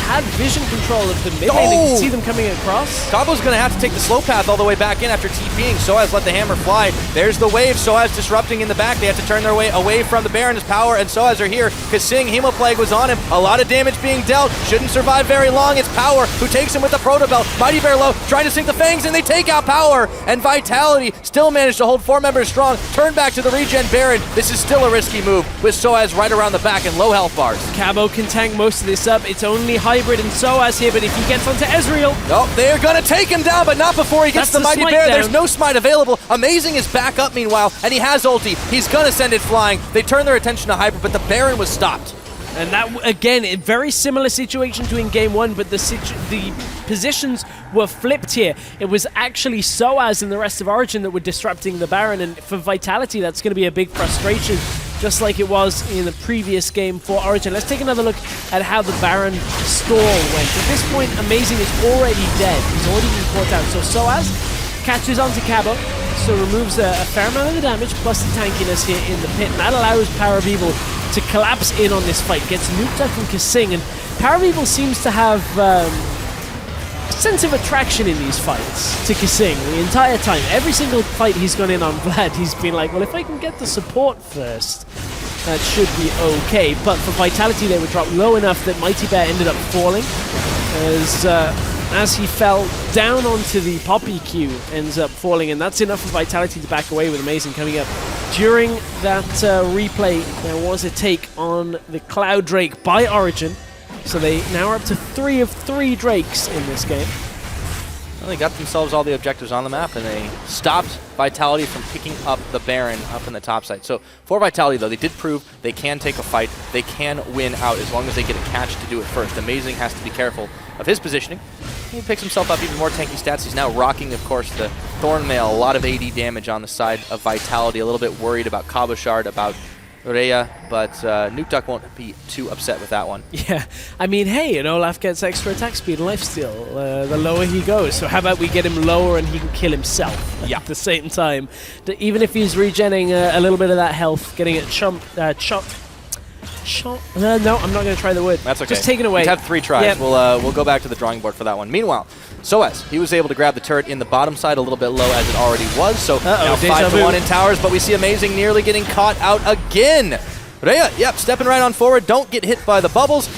had vision control of the mid lane. You could see them coming across. Cabo's going to have to take the slow path all the way back in after TPing. Soaz let the hammer fly. There's the wave. Soaz disrupting in the back. They have to turn their way away from the Baron's power, and Soaz are here. Kasing, Hemoplague was on him. A lot of damage being dealt. Shouldn't survive very long. It's Power who takes him with the Proto Belt. Mighty Bear low, trying to sink the Fangs, and they take out Power. And Vitality still managed to hold 4 members strong. Turn back to the regen Baron. This is still a risky move with Soaz right around the back and low health bars. Cabo can tank most of this up. It's only Hybrid and Soaz here, but if he gets onto Ezreal... No, they're going to take him down, but not before he gets the Mighty Bear. Down. There's no smite available. Amazing is back up meanwhile, and he has ulti. He's going to send it flying. They turn their attention to Hybrid, but the Baron was stopped. And that, again, a very similar situation to in Game 1, but the positions were flipped here. It was actually Soaz and the rest of Origen that were disrupting the Baron, and for Vitality, that's going to be a big frustration, just like it was in the previous game for Origen. Let's take another look at how the Baron stall went. At this point, Amazing is already dead. He's already been caught out. So Soaz catches onto Cabo, so removes a fair amount of the damage, plus the tankiness here in the pit, and that allows Power of Evil to collapse in on this fight. Gets nuked up from Kasing, and Power of Evil seems to have a sense of attraction in these fights to Kasing the entire time. Every single fight he's gone in on Vlad, he's been like, well, if I can get the support first, that should be okay. But for Vitality, they were dropped low enough that Mighty Bear ended up falling, as he fell down onto the Poppy Q, ends up falling, and that's enough for Vitality to back away with Amazing coming up. During that replay, there was a take on the Cloud Drake by Origen, so they now are up to 3 of 3 Drakes in this game. Well, they got themselves all the objectives on the map, and they stopped Vitality from picking up the Baron up in the top side. So for Vitality, though, they did prove they can take a fight. They can win out as long as they get a catch to do it first. Amazing has to be careful of his positioning. He picks himself up even more tanky stats. He's now rocking, of course, the Thornmail. A lot of AD damage on the side of Vitality. A little bit worried about Cabochard, about Rhea, but Nukeduck won't be too upset with that one. Yeah, I mean, hey, and Olaf gets extra attack speed and lifesteal the lower he goes. So how about we get him lower and he can kill himself at the same time? Even if he's regenerating a little bit of that health, getting it chopped. No, I'm not going to try the word. That's okay. Just take it away. We have 3 tries. Yep. We'll go back to the drawing board for that one. Meanwhile, Soaz, he was able to grab the turret in the bottom side a little bit low as it already was. So now 5-1 in towers, but we see Amazing nearly getting caught out again. Rhea, yep, stepping right on forward. Don't get hit by the bubbles.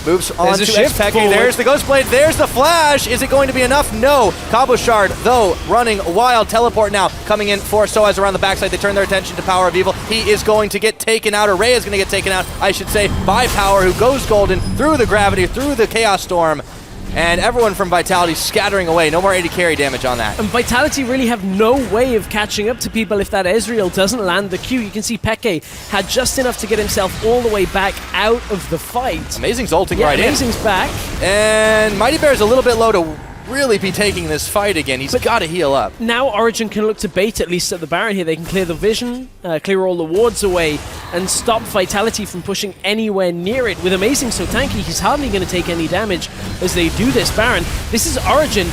Moves on There's a to shift Xpeke. forward. There's the Ghost Blade. There's the flash. Is it going to be enough? No. Cabochard, though, running wild. Teleport now coming in for Soaz around the backside. They turn their attention to Power of Evil. He is going to get taken out, or Ray is going to get taken out, I should say, by Power, who goes golden through the gravity, through the Chaos Storm. And everyone from Vitality scattering away. No more 80 carry damage on that. And Vitality really have no way of catching up to people if that Ezreal doesn't land the Q. You can see Peke had just enough to get himself all the way back out of the fight. Amazing's ulting right in. Amazing's back. And Mighty Bear's a little bit low to really be taking this fight again. He's got to heal up. Now Origen can look to bait at least at the Baron here. They can clear the vision, clear all the wards away, and stop Vitality from pushing anywhere near it. With Amazing so tanky, he's hardly going to take any damage as they do this Baron. This is Origen.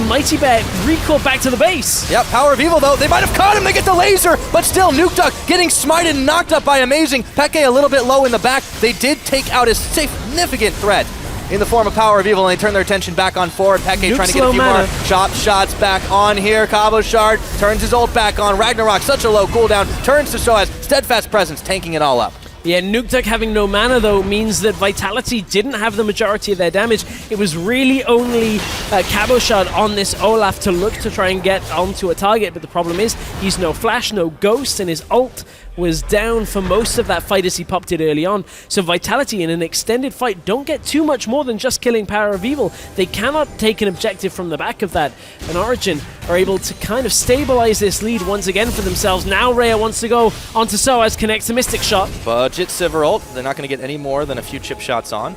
Mighty Bear recall back to the base. Yep, Power of Evil, though. They might have caught him. They get the laser, but still, Nuke Duck getting smited and knocked up by Amazing. Peke a little bit low in the back. They did take out a significant threat in the form of Power of Evil, and they turn their attention back on forward. Peke trying to get a few more shots back on here. Cabochard turns his ult back on. Ragnarok, such a low cooldown, turns to Soaz. Steadfast Presence, tanking it all up. Yeah, Nuke Duck having no mana, though, means that Vitality didn't have the majority of their damage. It was really only Cabochard on this Olaf to look to try and get onto a target, but the problem is he's no flash, no ghost, and his ult was down for most of that fight as he popped it early on. So Vitality in an extended fight don't get too much more than just killing Power of Evil. They cannot take an objective from the back of that. And Origen are able to kind of stabilize this lead once again for themselves. Now Rhea wants to go onto Soaz, connects a Mystic Shot. Budget Sivir ult. They're not going to get any more than a few chip shots on.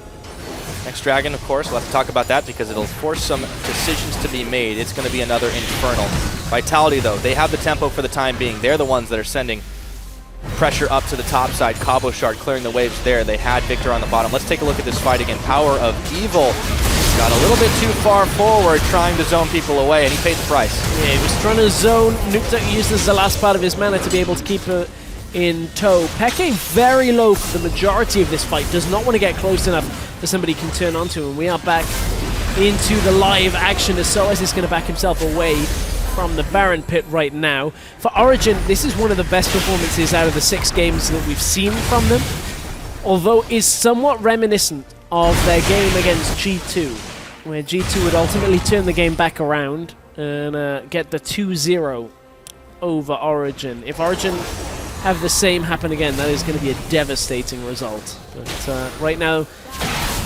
Next Dragon, of course, we'll have to talk about that because it'll force some decisions to be made. It's going to be another Infernal. Vitality, though, they have the tempo for the time being. They're the ones that are sending pressure up to the top side. Cabochard clearing the waves there. They had Victor on the bottom. Let's take a look at this fight again. Power of Evil got a little bit too far forward trying to zone people away, and he paid the price. Yeah, he was trying to zone. Nuke Duck uses the last part of his mana to be able to keep it in tow. Peke very low for the majority of this fight. Does not want to get close enough that somebody can turn onto him. We are back into the live action as Soaz is going to back himself away from the Baron pit right now. For Origen, this is one of the best performances out of the 6 games that we've seen from them, although is somewhat reminiscent of their game against G2, where G2 would ultimately turn the game back around and get the 2-0 over Origen. If Origen have the same happen again, that is going to be a devastating result. But right now,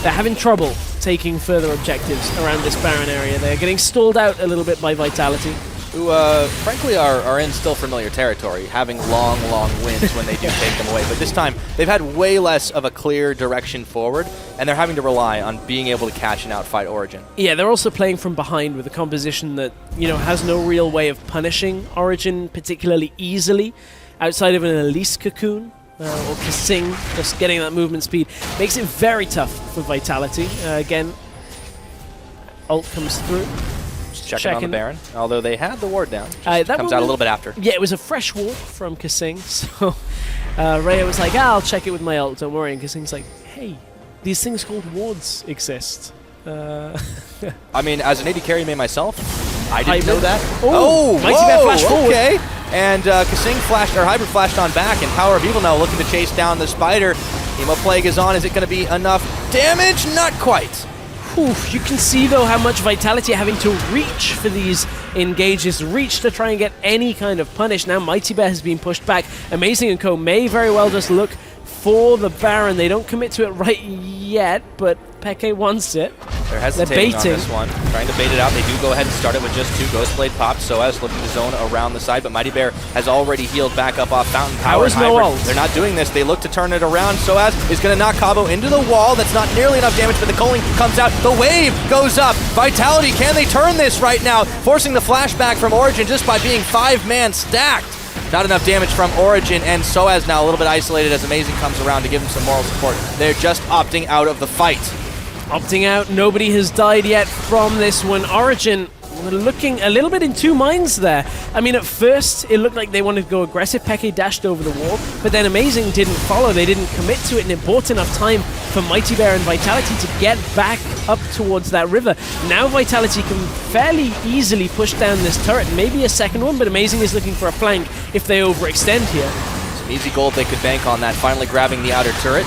they're having trouble taking further objectives around this Baron area. They're getting stalled out a little bit by Vitality, who frankly are in still familiar territory, having long wins when they do take them away. But this time, they've had way less of a clear direction forward, and they're having to rely on being able to catch and outfight Origen. Yeah, they're also playing from behind with a composition that, has no real way of punishing Origen particularly easily, outside of an Elise Cocoon. Or Kasing, just getting that movement speed makes it very tough for Vitality. Again, ult comes through. Checking on the Baron, although they had the ward down. That comes out a little bit after. Yeah, it was a fresh ward from Kasing, so Rhea was like, I'll check it with my ult, don't worry. And Kasing's like, hey, these things called wards exist. I mean, as an AD carry main myself, I didn't know that. Oh, Mighty Bear flash forward. Okay. And Kasing flashed, or Hybrid flashed on back, and Power of Evil now looking to chase down the Spider. Emo Plague is on. Is it going to be enough damage? Not quite. Oof, you can see, though, how much Vitality are having to reach for these engages, reach to try and get any kind of punish. Now Mighty Bear has been pushed back. Amazing and Co. may very well just look for the Baron. They don't commit to it right yet, but Peke wants it. They're hesitating on this one, trying to bait it out. They do go ahead and start it with just 2 Ghost Blade pops. Soaz looking to zone around the side, but Mighty Bear has already healed back up off Fountain Power. No ult. They're not doing this. They look to turn it around. Soaz is going to knock Cabo into the wall. That's not nearly enough damage, but the culling comes out. The wave goes up. Vitality, can they turn this right now? Forcing the flashback from Origen just by being 5-man stacked. Not enough damage from Origen, and Soaz now a little bit isolated as Amazing comes around to give him some moral support. They're just opting out of the fight. Opting out, nobody has died yet from this one. Origen looking a little bit in 2 minds there. I mean, at first, it looked like they wanted to go aggressive. Peke dashed over the wall, but then Amazing didn't follow. They didn't commit to it, and it bought enough time for Mighty Bear and Vitality to get back up towards that river. Now Vitality can fairly easily push down this turret, maybe a second one, but Amazing is looking for a flank if they overextend here. Some easy gold they could bank on that, finally grabbing the outer turret.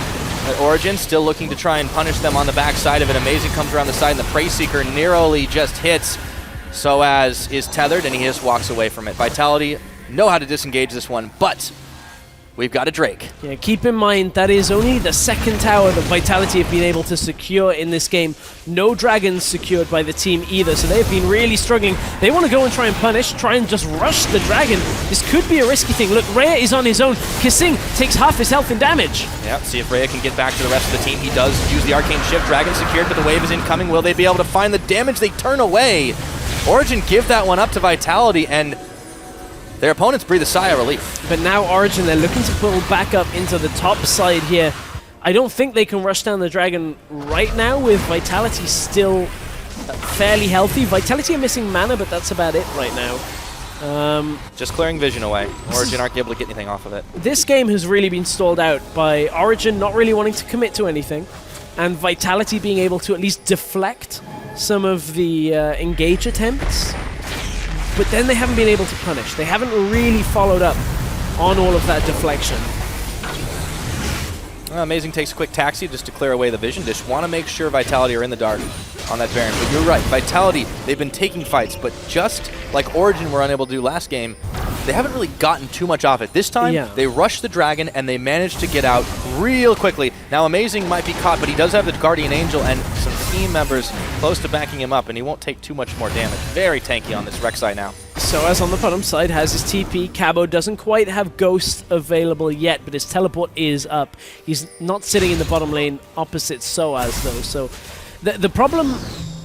Origen still looking to try and punish them on the backside of it. Amazing comes around the side, and the Prey Seeker narrowly just hits. Soaz is tethered, and he just walks away from it. Vitality know how to disengage this one, but we've got a Drake. Yeah, keep in mind that is only the second tower that Vitality have been able to secure in this game. No dragons secured by the team either, so they've been really struggling. They want to go and try and punish, try and just rush the dragon. This could be a risky thing. Look, Rhea is on his own. Kissing takes half his health in damage. Yeah, see if Rhea can get back to the rest of the team. He does use the Arcane Shift. Dragon secured, but the wave is incoming. Will they be able to find the damage? They turn away. Origen give that one up to Vitality, and their opponents breathe a sigh of relief. But now Origen, they're looking to pull back up into the top side here. I don't think they can rush down the dragon right now with Vitality still fairly healthy. Vitality are missing mana, but that's about it right now. Just clearing vision away. Origen aren't able to get anything off of it. This game has really been stalled out by Origen not really wanting to commit to anything, and Vitality being able to at least deflect some of the engage attempts. But then they haven't been able to punish. They haven't really followed up on all of that deflection. Amazing takes a quick taxi just to clear away the vision. Just want to make sure Vitality are in the dark on that Baron. But you're right, Vitality, they've been taking fights, but just like Origen were unable to do last game, they haven't really gotten too much off it. This time, they rushed the dragon and they managed to get out real quickly. Now, Amazing might be caught, but he does have the Guardian Angel and some team members close to backing him up, and he won't take too much more damage. Very tanky on this Rek'Sai now. Soaz on the bottom side has his TP. Cabo doesn't quite have Ghost available yet, but his teleport is up. He's not sitting in the bottom lane opposite Soaz, though. So the problem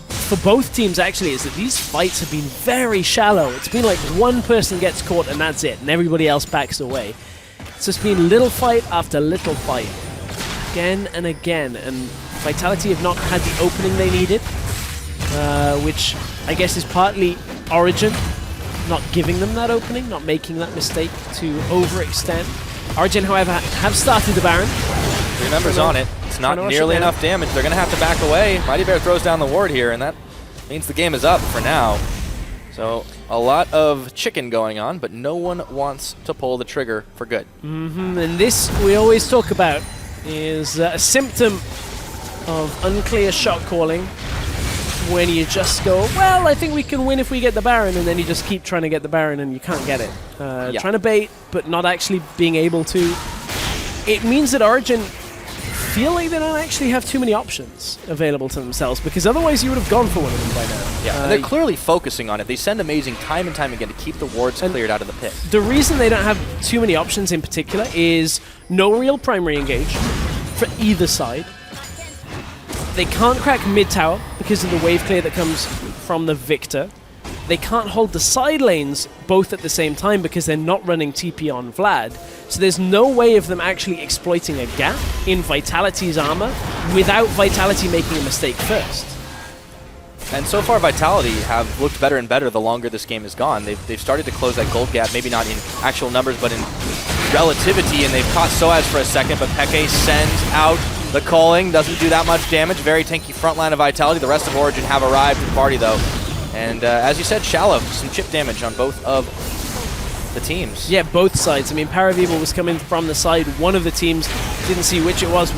for both teams, actually, is that these fights have been very shallow. It's been like one person gets caught and that's it, and everybody else backs away. It's just been little fight after little fight, again and again, and Vitality have not had the opening they needed, which I guess is partly Origen not giving them that opening, not making that mistake to overextend. Origen, however, have started the Baron. 3 members on it. It's not nearly enough damage. They're going to have to back away. Mighty Bear throws down the ward here, and that means the game is up for now. So a lot of chicken going on, but no one wants to pull the trigger for good. And this, we always talk about, is a symptom of unclear shot calling, when you just go, well, I think we can win if we get the Baron, and then you just keep trying to get the Baron and you can't get it. Trying to bait, but not actually being able to. It means that Origen feel like they don't actually have too many options available to themselves, because otherwise you would have gone for one of them by now. Yeah, and they're clearly focusing on it. They send Amazing time and time again to keep the wards cleared out of the pit. The reason they don't have too many options in particular is no real primary engage for either side. They can't crack mid-tower because of the wave clear that comes from the Victor. They can't hold the side lanes both at the same time because they're not running TP on Vlad. So there's no way of them actually exploiting a gap in Vitality's armor without Vitality making a mistake first. And so far, Vitality have looked better and better the longer this game has gone. They've started to close that gold gap, maybe not in actual numbers, but in relativity, and they've caught Soaz for a second, but Peke sends out the calling, doesn't do that much damage. Very tanky front line of Vitality. The rest of Origen have arrived to the party, though. And as you said, shallow. Some chip damage on both of the teams. Yeah, both sides. I mean, Paravival was coming from the side. One of the teams, didn't see which it was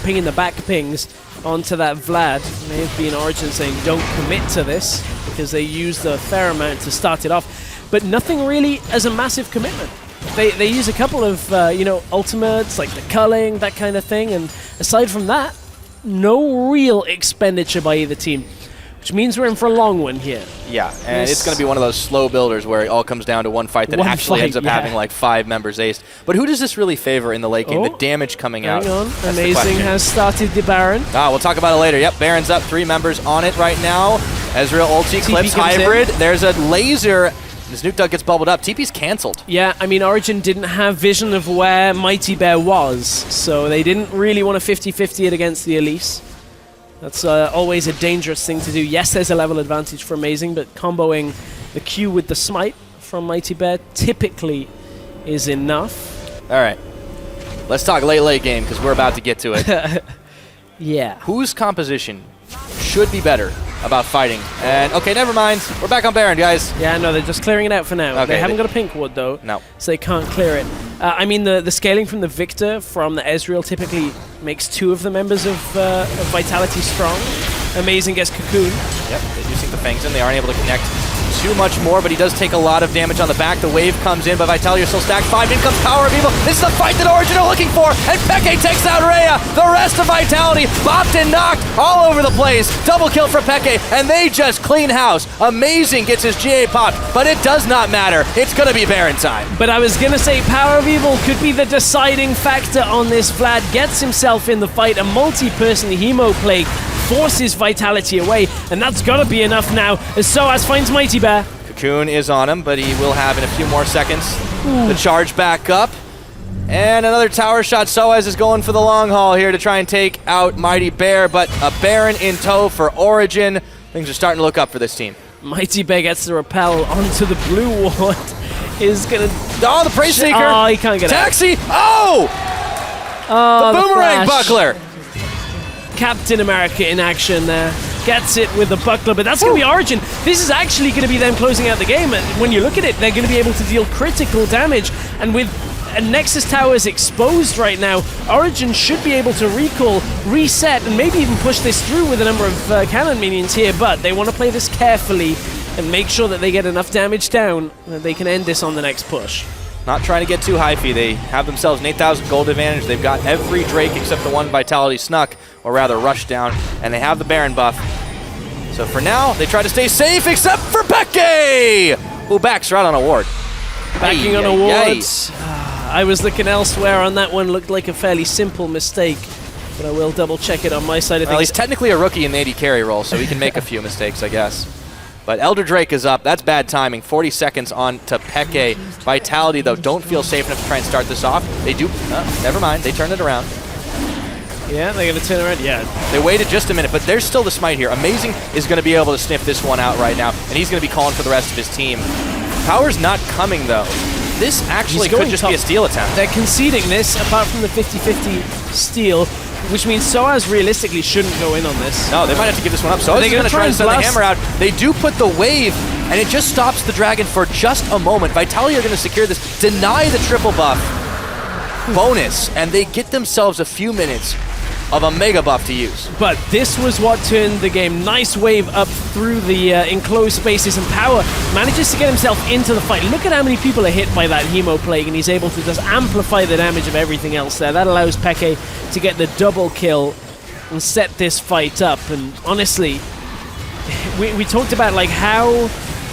pinging the back pings onto that Vlad. It may have been Origen saying, don't commit to this, because they used a fair amount to start it off. But nothing really as a massive commitment. They use a couple of, ultimates, like the culling, that kind of thing. And aside from that, no real expenditure by either team, which means we're in for a long one here. Yeah, and it's going to be one of those slow builders where it all comes down to one fight that actually ends up having like 5 members aced. But who does this really favor in the late game? The damage coming out. Hang on. Amazing has started the Baron. We'll talk about it later. Yep, Baron's up. 3 members on it right now. Ezreal ulti, Clips hybrid. There's a laser. This Nuke Duck gets bubbled up. TP's cancelled. Yeah, I mean, Origen didn't have vision of where Mighty Bear was, so they didn't really want to 50-50 it against the Elise. That's always a dangerous thing to do. Yes, there's a level advantage for Amazing, but comboing the Q with the Smite from Mighty Bear typically is enough. All right. Let's talk late game, because we're about to get to it. Yeah. Whose composition should be better about fighting? And, okay, never mind. We're back on Baron, guys. Yeah, no, they're just clearing it out for now. Okay, they haven't got a pink ward, though. No. So they can't clear it. I mean, the scaling from the Victor from the Ezreal typically makes 2 of the members of Vitality strong. Amazing gets Cocoon. Yep, they do sink the Fangs in. They aren't able to connect too much more, but he does take a lot of damage on the back. The wave comes in, but Vitality are still stacked. 5, in comes Power of Evil. This is the fight that Origen are looking for, and Peke takes out Rhea. The rest of Vitality bopped and knocked all over the place. Double kill for Peke, and they just clean house. Amazing gets his GA popped, but it does not matter. It's going to be Baron time. But I was going to say Power of Evil could be the deciding factor on this. Vlad gets himself in the fight. A multi-person Hemo Plague forces Vitality away, and that's got to be enough now as Soaz finds Mighty Bear. Cocoon is on him, but he will have in a few more seconds the charge back up. And another tower shot. Soaz is going for the long haul here to try and take out Mighty Bear, but a Baron in tow for Origen. Things are starting to look up for this team. Mighty Bear gets the rappel onto the blue ward. Is going to... Oh, the Praise Seeker! Oh, he can't get Taxi! Oh! The boomerang buckler! Captain America in action there. Gets it with the buckler, but that's going to be Origen. This is actually going to be them closing out the game. And when you look at it, they're going to be able to deal critical damage. And with Nexus Towers exposed right now, Origen should be able to recall, reset, and maybe even push this through with a number of cannon minions here. But they want to play this carefully and make sure that they get enough damage down that they can end this on the next push. Not trying to get too hyphy. They have themselves an 8,000 gold advantage. They've got every Drake except the one Vitality snuck, or rather rushed down, and they have the Baron buff. So for now, they try to stay safe, except for Peke, who backs right on a ward. Backing on awards. I was looking elsewhere on that one. Looked like a fairly simple mistake, but I will double check it on my side of things. Well, he's technically a rookie in the AD carry role, so he can make a few mistakes, I guess. But Elder Drake is up. That's bad timing. 40 seconds on to Peke. Vitality, though, don't feel safe enough to try and start this off. They do. Never mind. They turned it around. Yeah, they're going to turn around. Yeah. They waited just a minute, but there's still the smite here. Amazing is going to be able to sniff this one out right now, and he's going to be calling for the rest of his team. Power's not coming, though. This actually could just be a steal attempt. They're conceding this, apart from the 50-50 steal, which means Soaz realistically shouldn't go in on this. No, they might have to give this one up. Soaz is going to try and send the hammer out. They do put the wave, and it just stops the dragon for just a moment. Vitality are going to secure this, deny the triple buff bonus, and they get themselves a few minutes of a mega buff to use. But this was what turned the game. Nice wave up through the enclosed spaces, and Power manages to get himself into the fight. Look at how many people are hit by that Hemo Plague, and he's able to just amplify the damage of everything else there. That allows Peke to get the double kill and set this fight up. And honestly, we talked about like how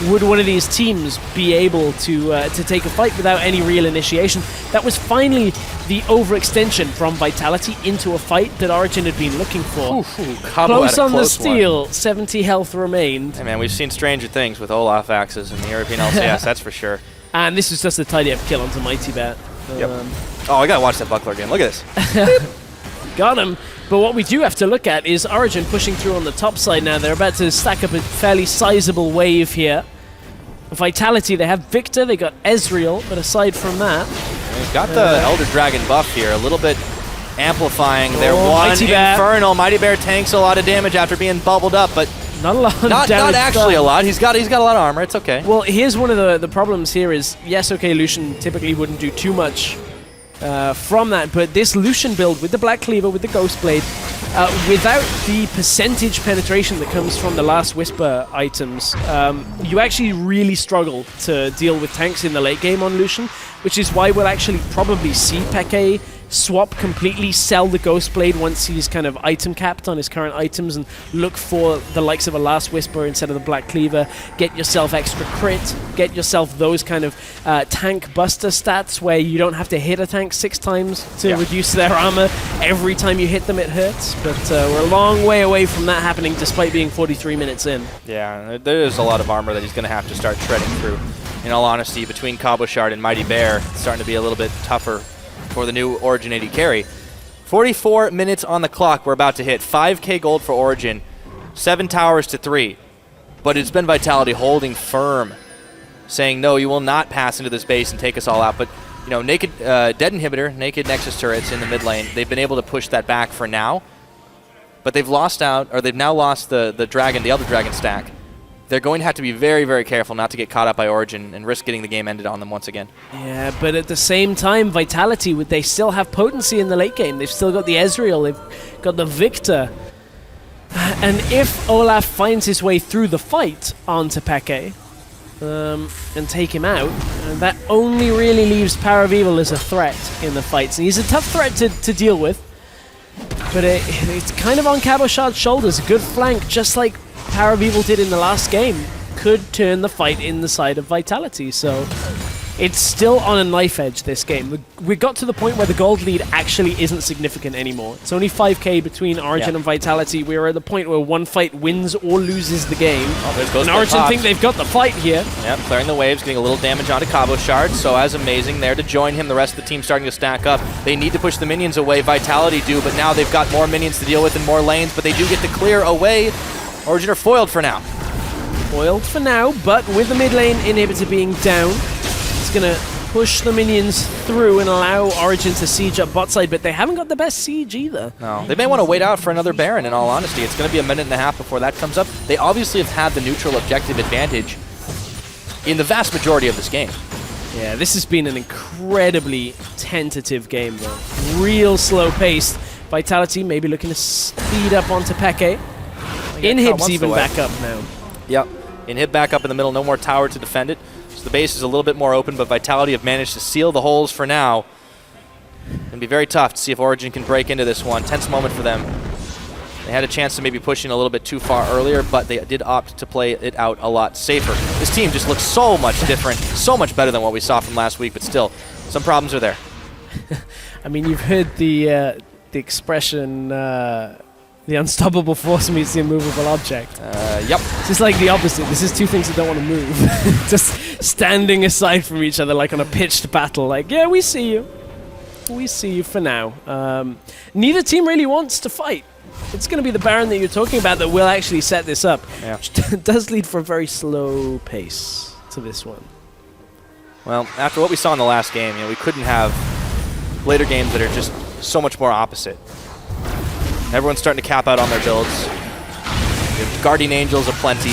would one of these teams be able to take a fight without any real initiation. That was finally the overextension from Vitality into a fight that Origen had been looking for. Close on the steal, 70 health remained. Hey man, we've seen stranger things with Olaf axes in the European LCS, that's for sure. And this was just a tidy up kill onto Mighty Bear. Yep. Oh, I gotta watch that buckler again. Look at this. Got him. But what we do have to look at is Origen pushing through on the top side now. They're about to stack up a fairly sizable wave here. Vitality, they have Victor, they got Ezreal, but aside from that... They've got the Elder Dragon buff here, a little bit amplifying their one Infernal. Mighty Bear tanks a lot of damage after being bubbled up, but not a lot of damage. Not actually a lot. He's got a lot of armor, it's okay. Well, here's one of the problems here is, yes, okay, Lucian typically wouldn't do too much from that, but this Lucian build with the Black Cleaver, with the Ghost Blade, without the percentage penetration that comes from the Last Whisper items, you actually really struggle to deal with tanks in the late game on Lucian, which is why we'll actually probably see Peke swap completely, sell the Ghost Blade once he's kind of item capped on his current items, and look for the likes of a Last Whisper instead of the Black Cleaver. Get yourself extra crit, get yourself those kind of tank buster stats where you don't have to hit a tank 6 times to reduce their armor. Every time you hit them it hurts, but we're a long way away from that happening despite being 43 minutes in. Yeah, there is a lot of armor that he's going to have to start shredding through. In all honesty, between Cabochard and Mighty Bear, it's starting to be a little bit tougher for the new Origen AD carry. 44 minutes on the clock we're about to hit. 5k gold for Origen, 7 towers to 3. But it's been Vitality holding firm, saying, no, you will not pass into this base and take us all out. But, you know, naked Dead Inhibitor, naked Nexus turrets in the mid lane, they've been able to push that back for now. But they've lost out, or they've now lost the dragon, the Elder Dragon stack. they're going to have to be very, very careful not to get caught up by Origen and risk getting the game ended on them once again. Yeah, but at the same time, Vitality, they still have potency in the late game. They've still got the Ezreal, they've got the Victor. And if Olaf finds his way through the fight onto Peke and take him out, that only really leaves Power of Evil as a threat in the fights. And he's a tough threat to deal with, but it's kind of on Cabochard's shoulders. A good flank, just like Power of Evil did in the last game, could turn the fight in the side of Vitality. So it's still on a knife edge, this game. We got to the point where the gold lead actually isn't significant anymore. It's only 5k between Origen and Vitality. We're at the point where one fight wins or loses the game. And Origen think they've got the fight here. Yep, clearing the waves, getting a little damage onto Cabochard. So as Amazing there to join him, the rest of the team starting to stack up. They need to push the minions away, Vitality do, but now they've got more minions to deal with and more lanes, but they do get to clear away. Origen are foiled for now. Foiled for now, but with the mid lane inhibitor being down, it's going to push the minions through and allow Origen to siege up bot side, but they haven't got the best siege either. No, they may want to wait out for another Baron, in all honesty. It's going to be a minute and a half before that comes up. They obviously have had the neutral objective advantage in the vast majority of this game. Yeah, this has been an incredibly tentative game, though. Real slow-paced. Vitality maybe looking to speed up onto Peke. Inhib's even back up now. Yep, Inhib back up in the middle, no more tower to defend it. So the base is a little bit more open, but Vitality have managed to seal the holes for now. It'll be very tough to see if Origen can break into this one. Tense moment for them. They had a chance to maybe push in a little bit too far earlier, but they did opt to play it out a lot safer. This team just looks so much different, so much better than what we saw from last week, but still, some problems are there. I mean, you've heard the expression, the unstoppable force meets the immovable object. Yep. It's just like the opposite. This is two things that don't want to move. Just standing aside from each other like on a pitched battle. Like, yeah, we see you. We see you for now. Neither team really wants to fight. It's going to be the Baron that you're talking about that will actually set this up. Yeah. Which does lead for a very slow pace to this one. Well, after what we saw in the last game, we couldn't have later games that are just so much more opposite. Everyone's starting to cap out on their builds. Guardian Angels aplenty.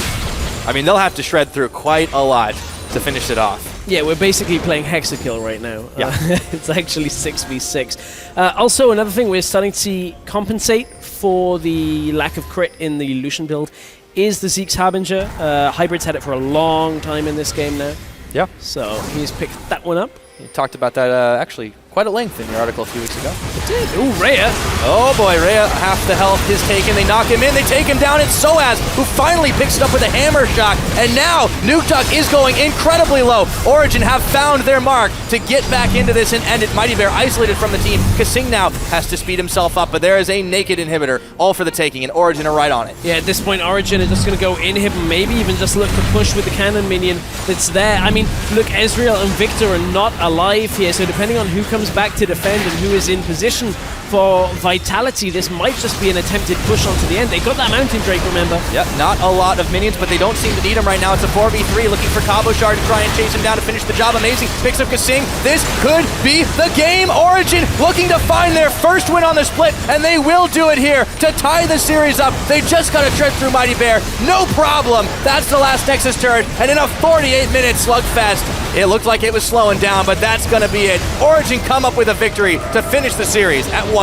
I mean, they'll have to shred through quite a lot to finish it off. Yeah, we're basically playing Hexakill right now. Yeah. It's actually 6v6. Also, another thing we're starting to see compensate for the lack of crit in the Lucian build is the Zeke's Harbinger. Hybrid's had it for a long time in this game now. Yeah. So he's picked that one up. You talked about that actually quite at length in your article a few weeks ago. It did. Ooh, Rhea. Oh boy, Rhea, half the health is taken. They knock him in, they take him down. It's Soaz, who finally picks it up with a hammer shot. And now, Nuktuk is going incredibly low. Origen have found their mark to get back into this and end it. Mighty Bear isolated from the team. Kasing now has to speed himself up, but there is a naked inhibitor, all for the taking, and Origen are right on it. Yeah, at this point, Origen are just going to go inhib and maybe even just look to push with the cannon minion that's there. I mean, look, Ezreal and Victor are not alive here, so depending on who comes back to defend and who is in position for Vitality, this might just be an attempted push onto the end. They got that Mountain Drake, remember? Yep, not a lot of minions, but they don't seem to need him right now. It's a 4v3 looking for Cabochard to try and chase him down to finish the job. Amazing picks up Kasing. This could be the game. Origen looking to find their first win on the split, and they will do it here to tie the series up. They just got to tread through Mighty Bear. No problem. That's the last Nexus turret, and in a 48-minute slugfest, it looked like it was slowing down, but that's going to be it. Origen come up with a victory to finish the series at 1-1.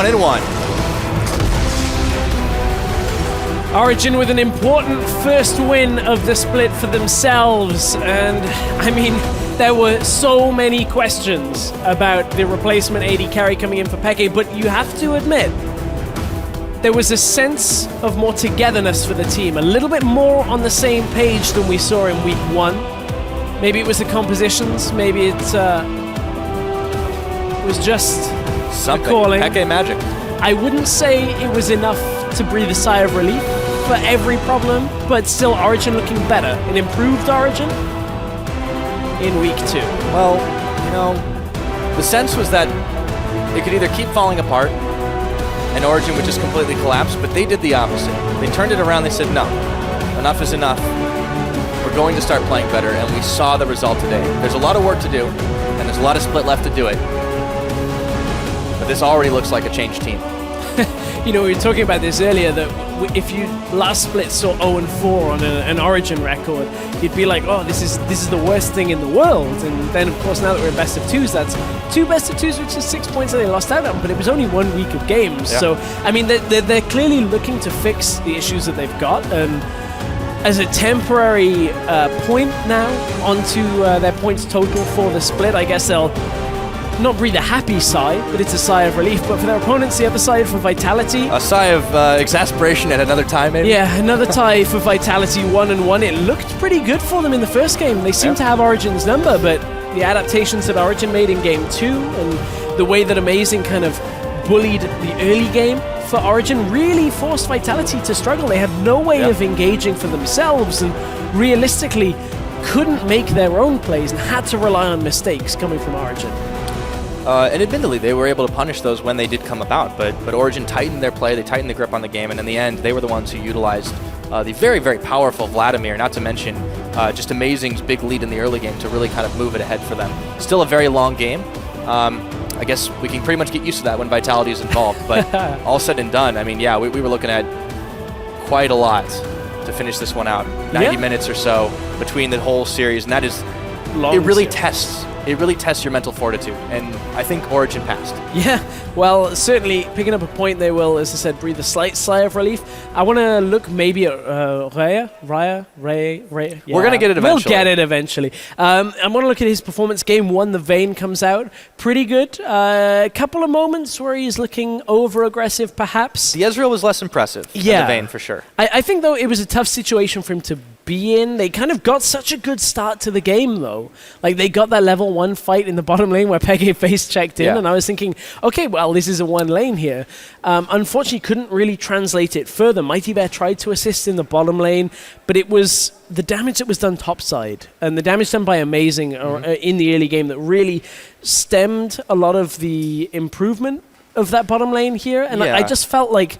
Origen with an important first win of the split for themselves, and I mean, there were so many questions about the replacement AD carry coming in for Peke, but you have to admit, there was a sense of more togetherness for the team, a little bit more on the same page than we saw in week 1. Maybe it was the compositions, maybe it was just something. a calling. Peke magic. I wouldn't say it was enough to breathe a sigh of relief for every problem, but still Origen looking better. An improved Origen in week 2. Well, the sense was that it could either keep falling apart and Origen would just completely collapse, but they did the opposite. They turned it around, they said, no, enough is enough. We're going to start playing better, and we saw the result today. There's a lot of work to do, and there's a lot of split left to do it. But this already looks like a changed team. we were talking about this earlier, that if you last split saw 0-4 on an Origin record, you'd be like, oh, this is the worst thing in the world. And then, of course, now that we're in best of twos, that's 2 best of twos, which is 6 points that they lost out on, but it was only 1 week of games. Yeah. So, I mean, they're clearly looking to fix the issues that they've got, and as a temporary point now onto their points total for the split, I guess they'll not breathe a happy sigh, but it's a sigh of relief. But for their opponents, the other side, for Vitality, A sigh of exasperation at another time, maybe? yeah, another tie for Vitality, 1-1. It looked pretty good for them in the first game. They seem to have Origin's number, but the adaptations that Origin made in game 2 and the way that Amazing kind of bullied the early game for Origin really forced Vitality to struggle. They had no way of engaging for themselves, and realistically couldn't make their own plays and had to rely on mistakes coming from Origin. And admittedly, they were able to punish those when they did come about, but Origen tightened their play, they tightened the grip on the game, and in the end, they were the ones who utilized the very, very powerful Vladimir, not to mention just Amazing's big lead in the early game to really kind of move it ahead for them. Still a very long game. I guess we can pretty much get used to that when Vitality is involved, but all said and done, I mean, yeah, we were looking at quite a lot to finish this one out. 90 minutes or so between the whole series, and that is, Long it really series. tests your mental fortitude, and I think Origen passed. Yeah, well, certainly picking up a point, they will, as I said, breathe a slight sigh of relief. I want to look maybe at Raya. Yeah. We're going to get it eventually. We'll get it eventually. I want to look at his performance. Game 1, the Vayne comes out. Pretty good. A couple of moments where he's looking over-aggressive, perhaps. The Ezreal was less impressive than the Vayne, for sure. I think, though, it was a tough situation for him to be in. They kind of got such a good start to the game, though. Like, they got that level 1 fight in the bottom lane where Pege face checked in, and I was thinking, okay, well, this is a 1 lane here. Unfortunately, couldn't really translate it further. Mighty Bear tried to assist in the bottom lane, but it was the damage that was done topside and the damage done by Amazing in the early game that really stemmed a lot of the improvement of that bottom lane here. And I just felt like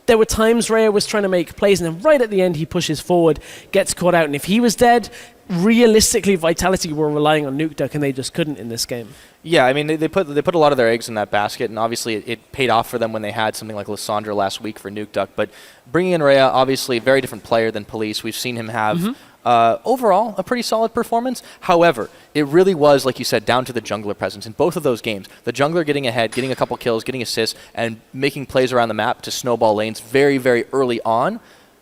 there were times Raya was trying to make plays, and then right at the end he pushes forward, gets caught out, and if he was dead, realistically Vitality were relying on Nuke Duck, and they just couldn't in this game. Yeah, I mean, they put a lot of their eggs in that basket, and obviously it paid off for them when they had something like Lissandra last week for Nuke Duck. But bringing in Raya, obviously a very different player than Police. We've seen him have overall a pretty solid performance. However, it really was, like you said, down to the jungler presence in both of those games. The jungler getting ahead, getting a couple kills, getting assists, and making plays around the map to snowball lanes very, very early on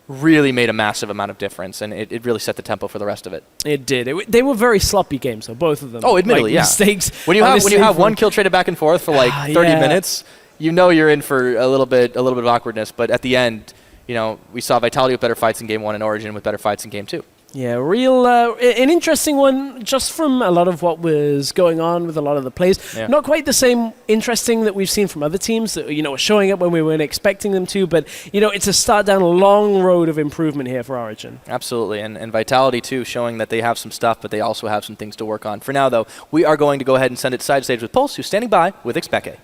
really made a massive amount of difference, and it really set the tempo for the rest of it. It did. They were very sloppy games, though, both of them. Oh, admittedly, like, mistakes. When you have one kill traded back and forth for like 30 minutes, you know you're in for a little bit of awkwardness. But at the end, we saw Vitality with better fights in game 1 and Origen with better fights in game 2. Yeah, an interesting one, just from a lot of what was going on with a lot of the plays. Yeah. Not quite the same interesting that we've seen from other teams that, are showing up when we weren't expecting them to, but, it's a start down a long road of improvement here for Origen. Absolutely, and Vitality, too, showing that they have some stuff, but they also have some things to work on. For now, though, we are going to go ahead and send it side stage with Pulse, who's standing by with XPeke.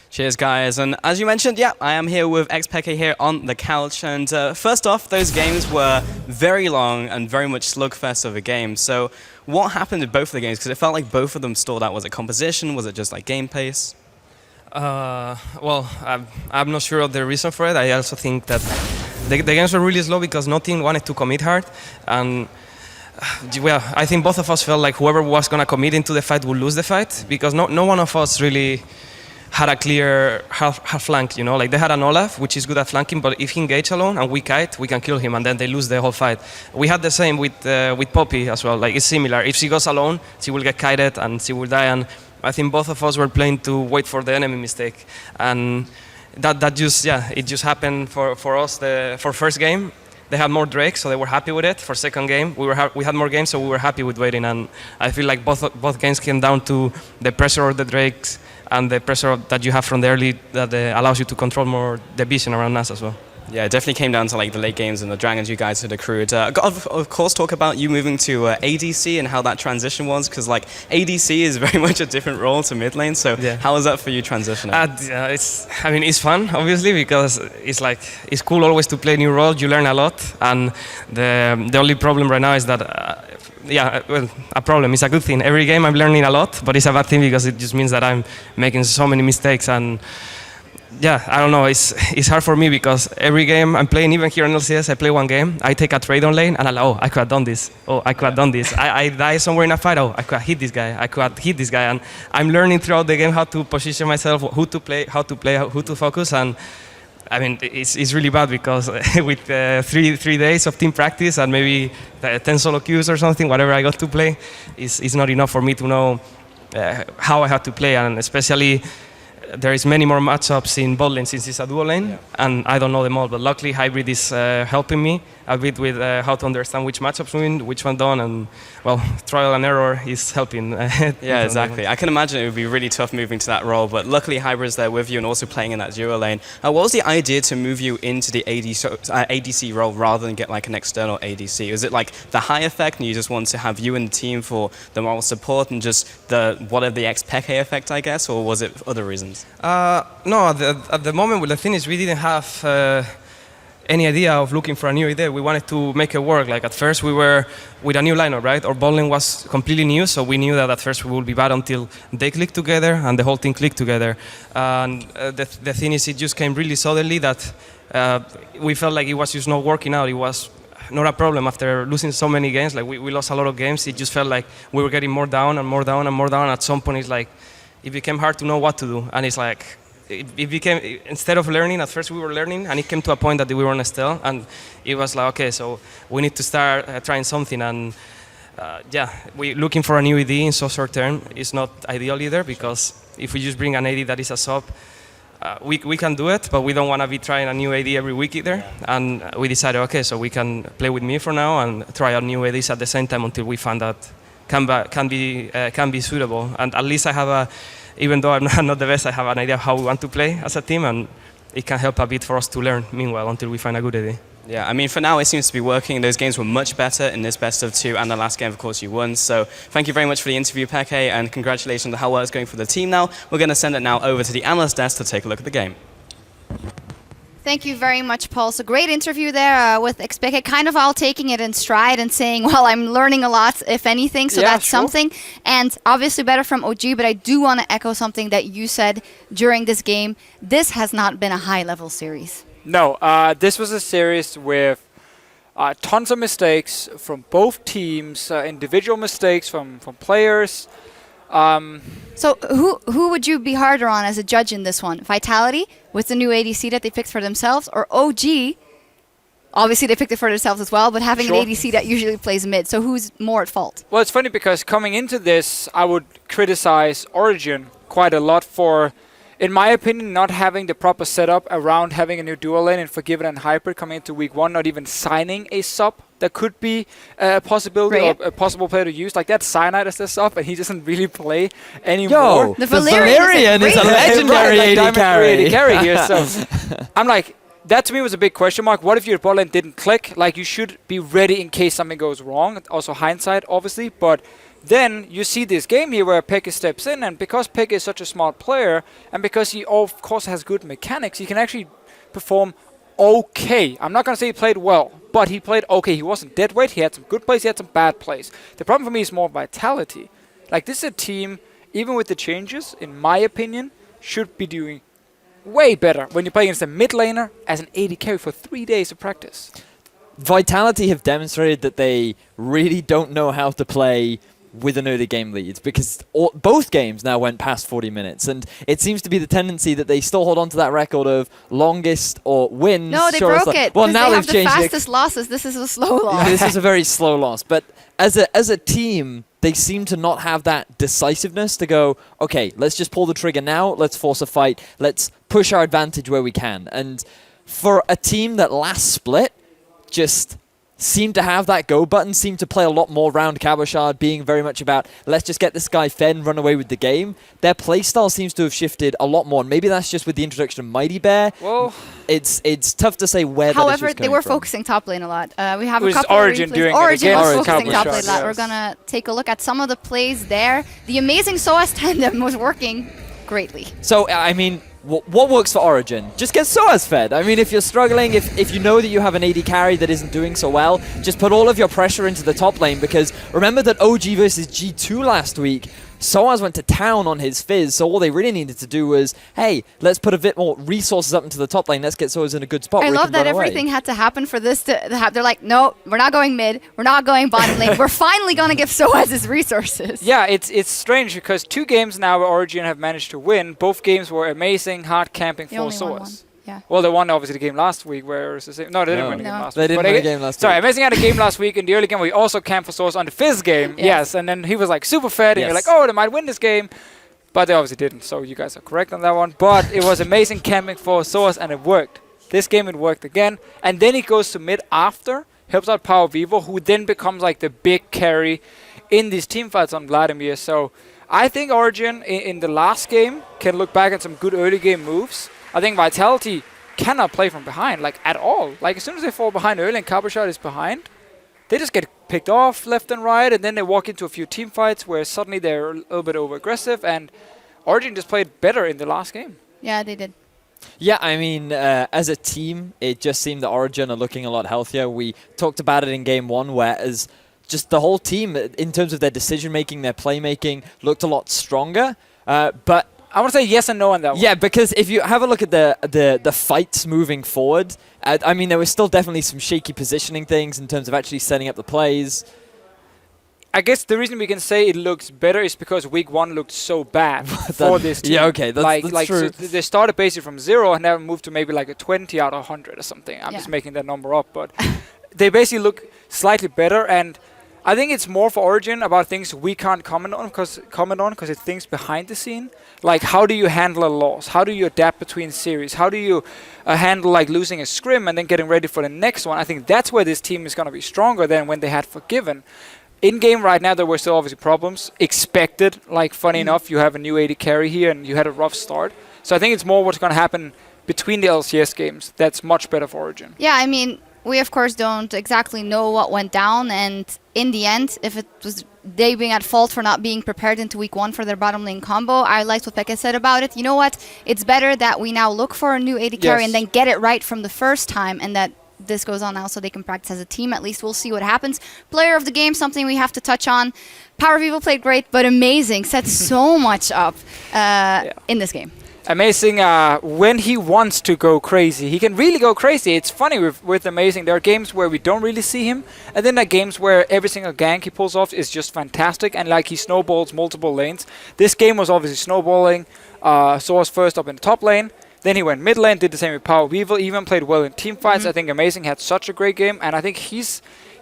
Cheers, guys. And as you mentioned, I am here with XPeke here on the couch. And first off, those games were very long and very much slugfest of a game. So what happened in both of the games? Because it felt like both of them stalled out. Was it composition? Was it just like game pace? Well, I'm not sure of the reason for it. I also think that the games were really slow because no team wanted to commit hard. And well, I think both of us felt like whoever was going to commit into the fight would lose the fight, because no one of us really had a clear half flank, Like they had an Olaf, which is good at flanking, but if he engage alone and we kite, we can kill him, and then they lose the whole fight. We had the same with Poppy as well. Like, it's similar. If she goes alone, she will get kited and she will die. And I think both of us were playing to wait for the enemy mistake, and that just it just happened for us. For first game, they had more Drake, so they were happy with it. For second game, we had more games, so we were happy with waiting. And I feel like both games came down to the pressure of the Drakes and the pressure that you have from the early that allows you to control more the vision around us as well. Yeah, it definitely came down to like the late games and the dragons you guys had accrued. Of course, talk about you moving to ADC and how that transition was, because like ADC is very much a different role to mid lane. So how was that for you transitioning? It's fun, obviously, because it's cool always to play new roles. You learn a lot, and the only problem right now is that. A problem. It's a good thing. Every game I'm learning a lot, but it's a bad thing because it just means that I'm making so many mistakes. And yeah, I don't know. It's hard for me because every game I'm playing, even here in LCS, I play one game. I take a trade on lane, and I'm like, oh, I could have done this. Oh, I could have done this. I die somewhere in a fight. Oh, I could have hit this guy. I could have hit this guy. And I'm learning throughout the game how to position myself, who to play, who to focus. And I mean, it's really bad because with 3 days of team practice and maybe 10 solo queues or something, whatever I got to play, is not enough for me to know how I have to play, and especially. There is many more matchups in bot lane since it's a duo lane, and I don't know them all. But luckily, Hybrid is helping me a bit with how to understand which matchups win, which one don't, and well, trial and error is helping. Yeah, exactly. I can imagine it would be really tough moving to that role, but luckily Hybrid's there with you and also playing in that duo lane. What was the idea to move you into the ADC role rather than get like an external ADC? Was it like the high effect and you just want to have you in the team for the moral support and just whatever the XPK effect, I guess, or was it other reasons? No, at the moment, well, the thing is we didn't have any idea of looking for a new idea. We wanted to make it work. Like at first we were with a new lineup, right? Our bot lane was completely new, so we knew that at first we would be bad until they clicked together and the whole team clicked together. And the thing is, it just came really suddenly that we felt like it was just not working out. It was not a problem after losing so many games. Like we lost a lot of games. It just felt like we were getting more down and more down and more down. At some point, it's like it became hard to know what to do, and it's like. It became, instead of learning, at first we were learning, and it came to a point that we were on a stall, and it was like, okay, so we need to start trying something, and we looking for a new AD in so short term is not ideal either, because if we just bring an AD that is a sub, we can do it, but we don't want to be trying a new AD every week either, and we decided, okay, so we can play with me for now and try out new ADs at the same time until we find that can be suitable, and at least I have even though I'm not the best, I have an idea of how we want to play as a team, and it can help a bit for us to learn, meanwhile, until we find a good idea. Yeah, I mean, for now, it seems to be working. Those games were much better in this best of 2, and the last game, of course, you won. So thank you very much for the interview, Peke, and congratulations on how well it's going for the team now. We're going to send it now over to the analyst desk to take a look at the game. Thank you very much, Paul. So great interview there with XPK, kind of all taking it in stride and saying, well, I'm learning a lot, if anything, so that's something. And obviously better from OG, but I do want to echo something that you said during this game. This has not been a high-level series. No, this was a series with tons of mistakes from both teams, individual mistakes from players. So who would you be harder on as a judge in this one? Vitality with the new ADC that they picked for themselves, or OG? Obviously they picked it for themselves as well, but having an ADC that usually plays mid. So who's more at fault? Well, it's funny because coming into this, I would criticize Origen quite a lot for, in my opinion, not having the proper setup around having a new dual lane and Forgiven and Hybrid coming into week 1, not even signing a sub that could be a possibility or a possible player to use. Like that Cyanide as the sub, and he doesn't really play anymore. Yo, the Valerian is a legendary AD carry here. So I'm like, that to me was a big question mark. What if your bot lane didn't click? Like you should be ready in case something goes wrong. Also hindsight, obviously, but then you see this game here where Peke steps in, and because Peke is such a smart player, and because he of course has good mechanics, he can actually perform okay. I'm not going to say he played well, but he played okay. He wasn't dead weight. He had some good plays. He had some bad plays. The problem for me is more Vitality. Like this is a team, even with the changes, in my opinion, should be doing way better when you play against a mid laner as an AD carry for 3 days of practice. Vitality have demonstrated that they really don't know how to play with an early game lead, because both games now went past 40 minutes, and it seems to be the tendency that they still hold on to that record of longest or wins. No, they broke it. Well, now they they've have the changed fastest losses. This is a slow loss. This is a very slow loss, but as a team, they seem to not have that decisiveness to go, okay, let's just pull the trigger now, let's force a fight, let's push our advantage where we can. And for a team that last split just seemed to have that go button, seemed to play a lot more round Cabochard, being very much about, let's just get this guy fed and run away with the game. Their playstyle seems to have shifted a lot more, and maybe that's just with the introduction of Mighty Bear. Well, it's tough to say where However, that is coming they were from. focusing top lane a lot. We have It a was couple Origen of doing replays. it Origen against was focusing top Cabochard, lane a lot. yes. We're going to take a look at some of the plays there. The amazing SOAS tandem was working greatly. So, I mean, what works for Origen? Just get SOAS fed. I mean, if you're struggling, if you know that you have an AD carry that isn't doing so well, just put all of your pressure into the top lane, because remember that OG versus G2 last week, Soaz went to town on his Fizz, so all they really needed to do was, hey, let's put a bit more resources up into the top lane. Let's get Soaz in a good spot. I where he love can that run away. everything had to happen for this to happen. They're like, no, we're not going mid. We're not going bottom lane. We're finally going to give Soaz his resources. Yeah, it's strange because 2 games now where Origen have managed to win. Both games were amazing, hard camping They for only won one. Soaz. Yeah. Well, they won obviously the game last week where it was the same. No, they didn't win the game No. last They week. didn't But win the again- game last Sorry, week. Amazing had a game last week in the early game. We also camped for Soaz on the Fizz game. Yes, and then he was like super fed, and you're like, Yes. oh, they might win this game. But they obviously didn't, so you guys are correct on that one. But it was amazing camping for Soaz, and it worked. This game it worked again. And then he goes to mid after, helps out Power Vivo, who then becomes like the big carry in these team fights on Vladimir. So I think Origen in the last game can look back at some good early game moves. I think Vitality cannot play from behind, like at all. Like as soon as they fall behind early and Coppershot is behind, they just get picked off left and right, and then they walk into a few team fights where suddenly they're a little bit over aggressive, and Origen just played better in the last game. Yeah, they did. Yeah, I mean, as a team, it just seemed that Origen are looking a lot healthier. We talked about it in Game 1, where as just the whole team, in terms of their decision-making, their playmaking, looked a lot stronger. But I want to say yes and no on that one. yeah, because if you have a look at the fights moving forward, I mean, there was still definitely some shaky positioning things in terms of actually setting up the plays. I guess the reason we can say it looks better is because week 1 looked so bad for this team. Yeah, okay, that's So true. they started basically from 0 and now moved to maybe like a 20 out of 100 or something. I'm Yeah. just making that number up, but they basically look slightly better, and I think it's more for Origen about things we can't comment on because it's things behind the scene. Like how do you handle a loss? How do you adapt between series? How do you handle like losing a scrim and then getting ready for the next one? I think that's where this team is going to be stronger than when they had Forgiven. In game right now, there were still obviously problems. Expected, like funny enough, you have a new AD carry here and you had a rough start. So I think it's more what's going to happen between the LCS games. That's much better for Origen. Yeah, I mean, we of course don't exactly know what went down, and in the end, if it was they being at fault for not being prepared into week 1 for their bottom lane combo, I liked what Pekka said about it. You know what? It's better that we now look for a new AD carry Yes. and then get it right from the first time, and that this goes on now so they can practice as a team. At least we'll see what happens. Player of the game, something we have to touch on. Power Vivo played great, but amazing. Set so much up in this game. Amazing when he wants to go crazy. He can really go crazy. It's funny with Amazing. There are games where we don't really see him, and then there are games where every single gank he pulls off is just fantastic, and like he snowballs multiple lanes. This game was obviously snowballing. Soaz first up in the top lane. Then he went mid lane, did the same with Power Weevil, even played well in team fights. I think Amazing had such a great game, and I think he's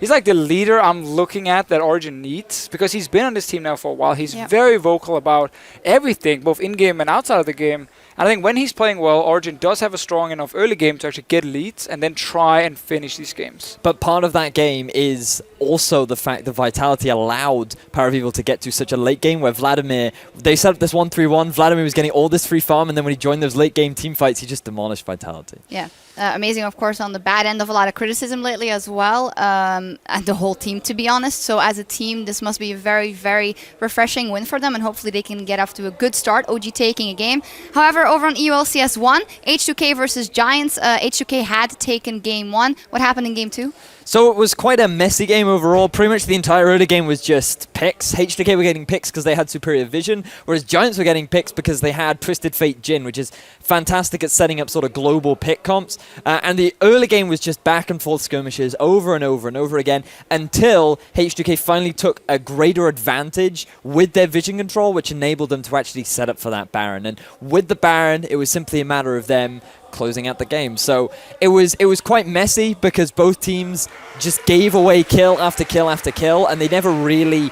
like the leader I'm looking at that Origen needs, because he's been on this team now for a while. He's very vocal about everything, both in-game and outside of the game. And I think when he's playing well, Origen does have a strong enough early game to actually get leads and then try and finish these games. But part of that game is also the fact that Vitality allowed Power of Evil to get to such a late game where Vladimir, they set up this 1-3-1, Vladimir was getting all this free farm, and then when he joined those late game team fights, he just demolished Vitality. Yeah. Amazing, of course, on the bad end of a lot of criticism lately as well, and the whole team, to be honest. So as a team, this must be a very, very refreshing win for them, and hopefully they can get off to a good start, OG taking a game. However, over on EULCS1, H2K versus Giants, H2K had taken game 1. What happened in game 2? So it was quite a messy game overall. Pretty much the entire early game was just picks. H2K were getting picks because they had superior vision, whereas Giants were getting picks because they had Twisted Fate Jhin, which is fantastic at setting up sort of global pick comps. And the early game was just back and forth skirmishes over and over and over again until H2K finally took a greater advantage with their vision control, which enabled them to actually set up for that Baron. And with the Baron, it was simply a matter of them closing out the game. So it was quite messy because both teams just gave away kill after kill after kill, and they never really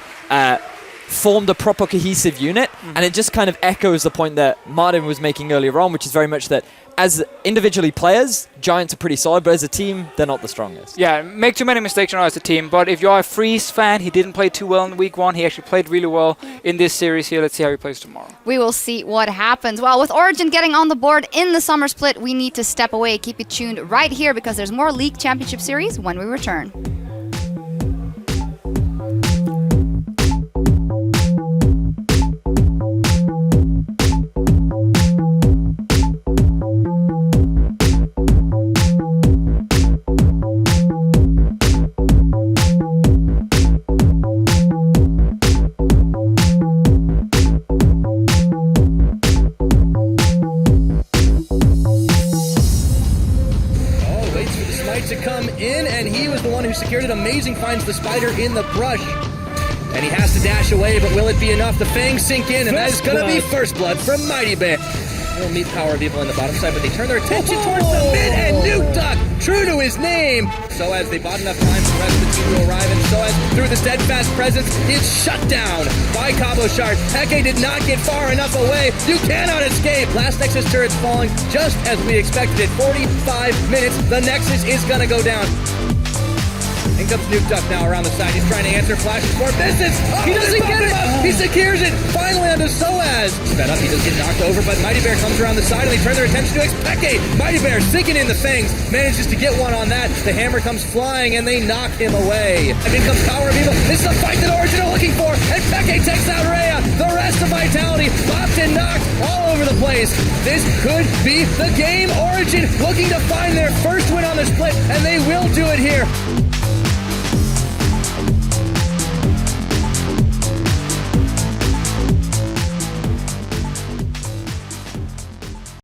formed a proper cohesive unit. And it just kind of echoes the point that Martin was making earlier on, which is very much that as individually players, Giants are pretty solid, but as a team, they're not the strongest. Yeah, make too many mistakes as a team, but if you're a Freeze fan, he didn't play too well in week 1. He actually played really well in this series here. Let's see how he plays tomorrow. We will see what happens. Well, with Origen getting on the board in the summer split, we need to step away. Keep it tuned right here because there's more League Championship Series when we return. smite to come in, and he was the one who secured it. Amazing finds the spider in the brush. And he has to dash away, but will it be enough? The fangs sink in, and that is going to be first blood from Mighty Bear. Little meat power of evil on the bottom side, but they turn their attention towards the mid, and Nuke Duck, true to his name. So as they bought enough time for the rest of the team to arrive, and so as through the steadfast presence, it's shut down by Cabo Shard. Heke did not get far enough away. You cannot escape. Last Nexus turret's falling just as we expected it. 45 minutes, the Nexus is going to go down. In comes Nuke Duck now around the side. He's trying to answer flashes for misses. Oh, he doesn't get it. He secures it. Finally onto Soaz. Sped up. He does get knocked over, but Mighty Bear comes around the side and they turn their attention to Expeke. Mighty Bear sinking in the fangs. Manages to get one on that. The hammer comes flying and they knock him away. And in comes Power of Evil. This is the fight that Origen are looking for. And Peke takes out Rhea. The rest of Vitality bopped and knocked all over the place. This could be the game. Origen looking to find their first win on the split, and they will do it here.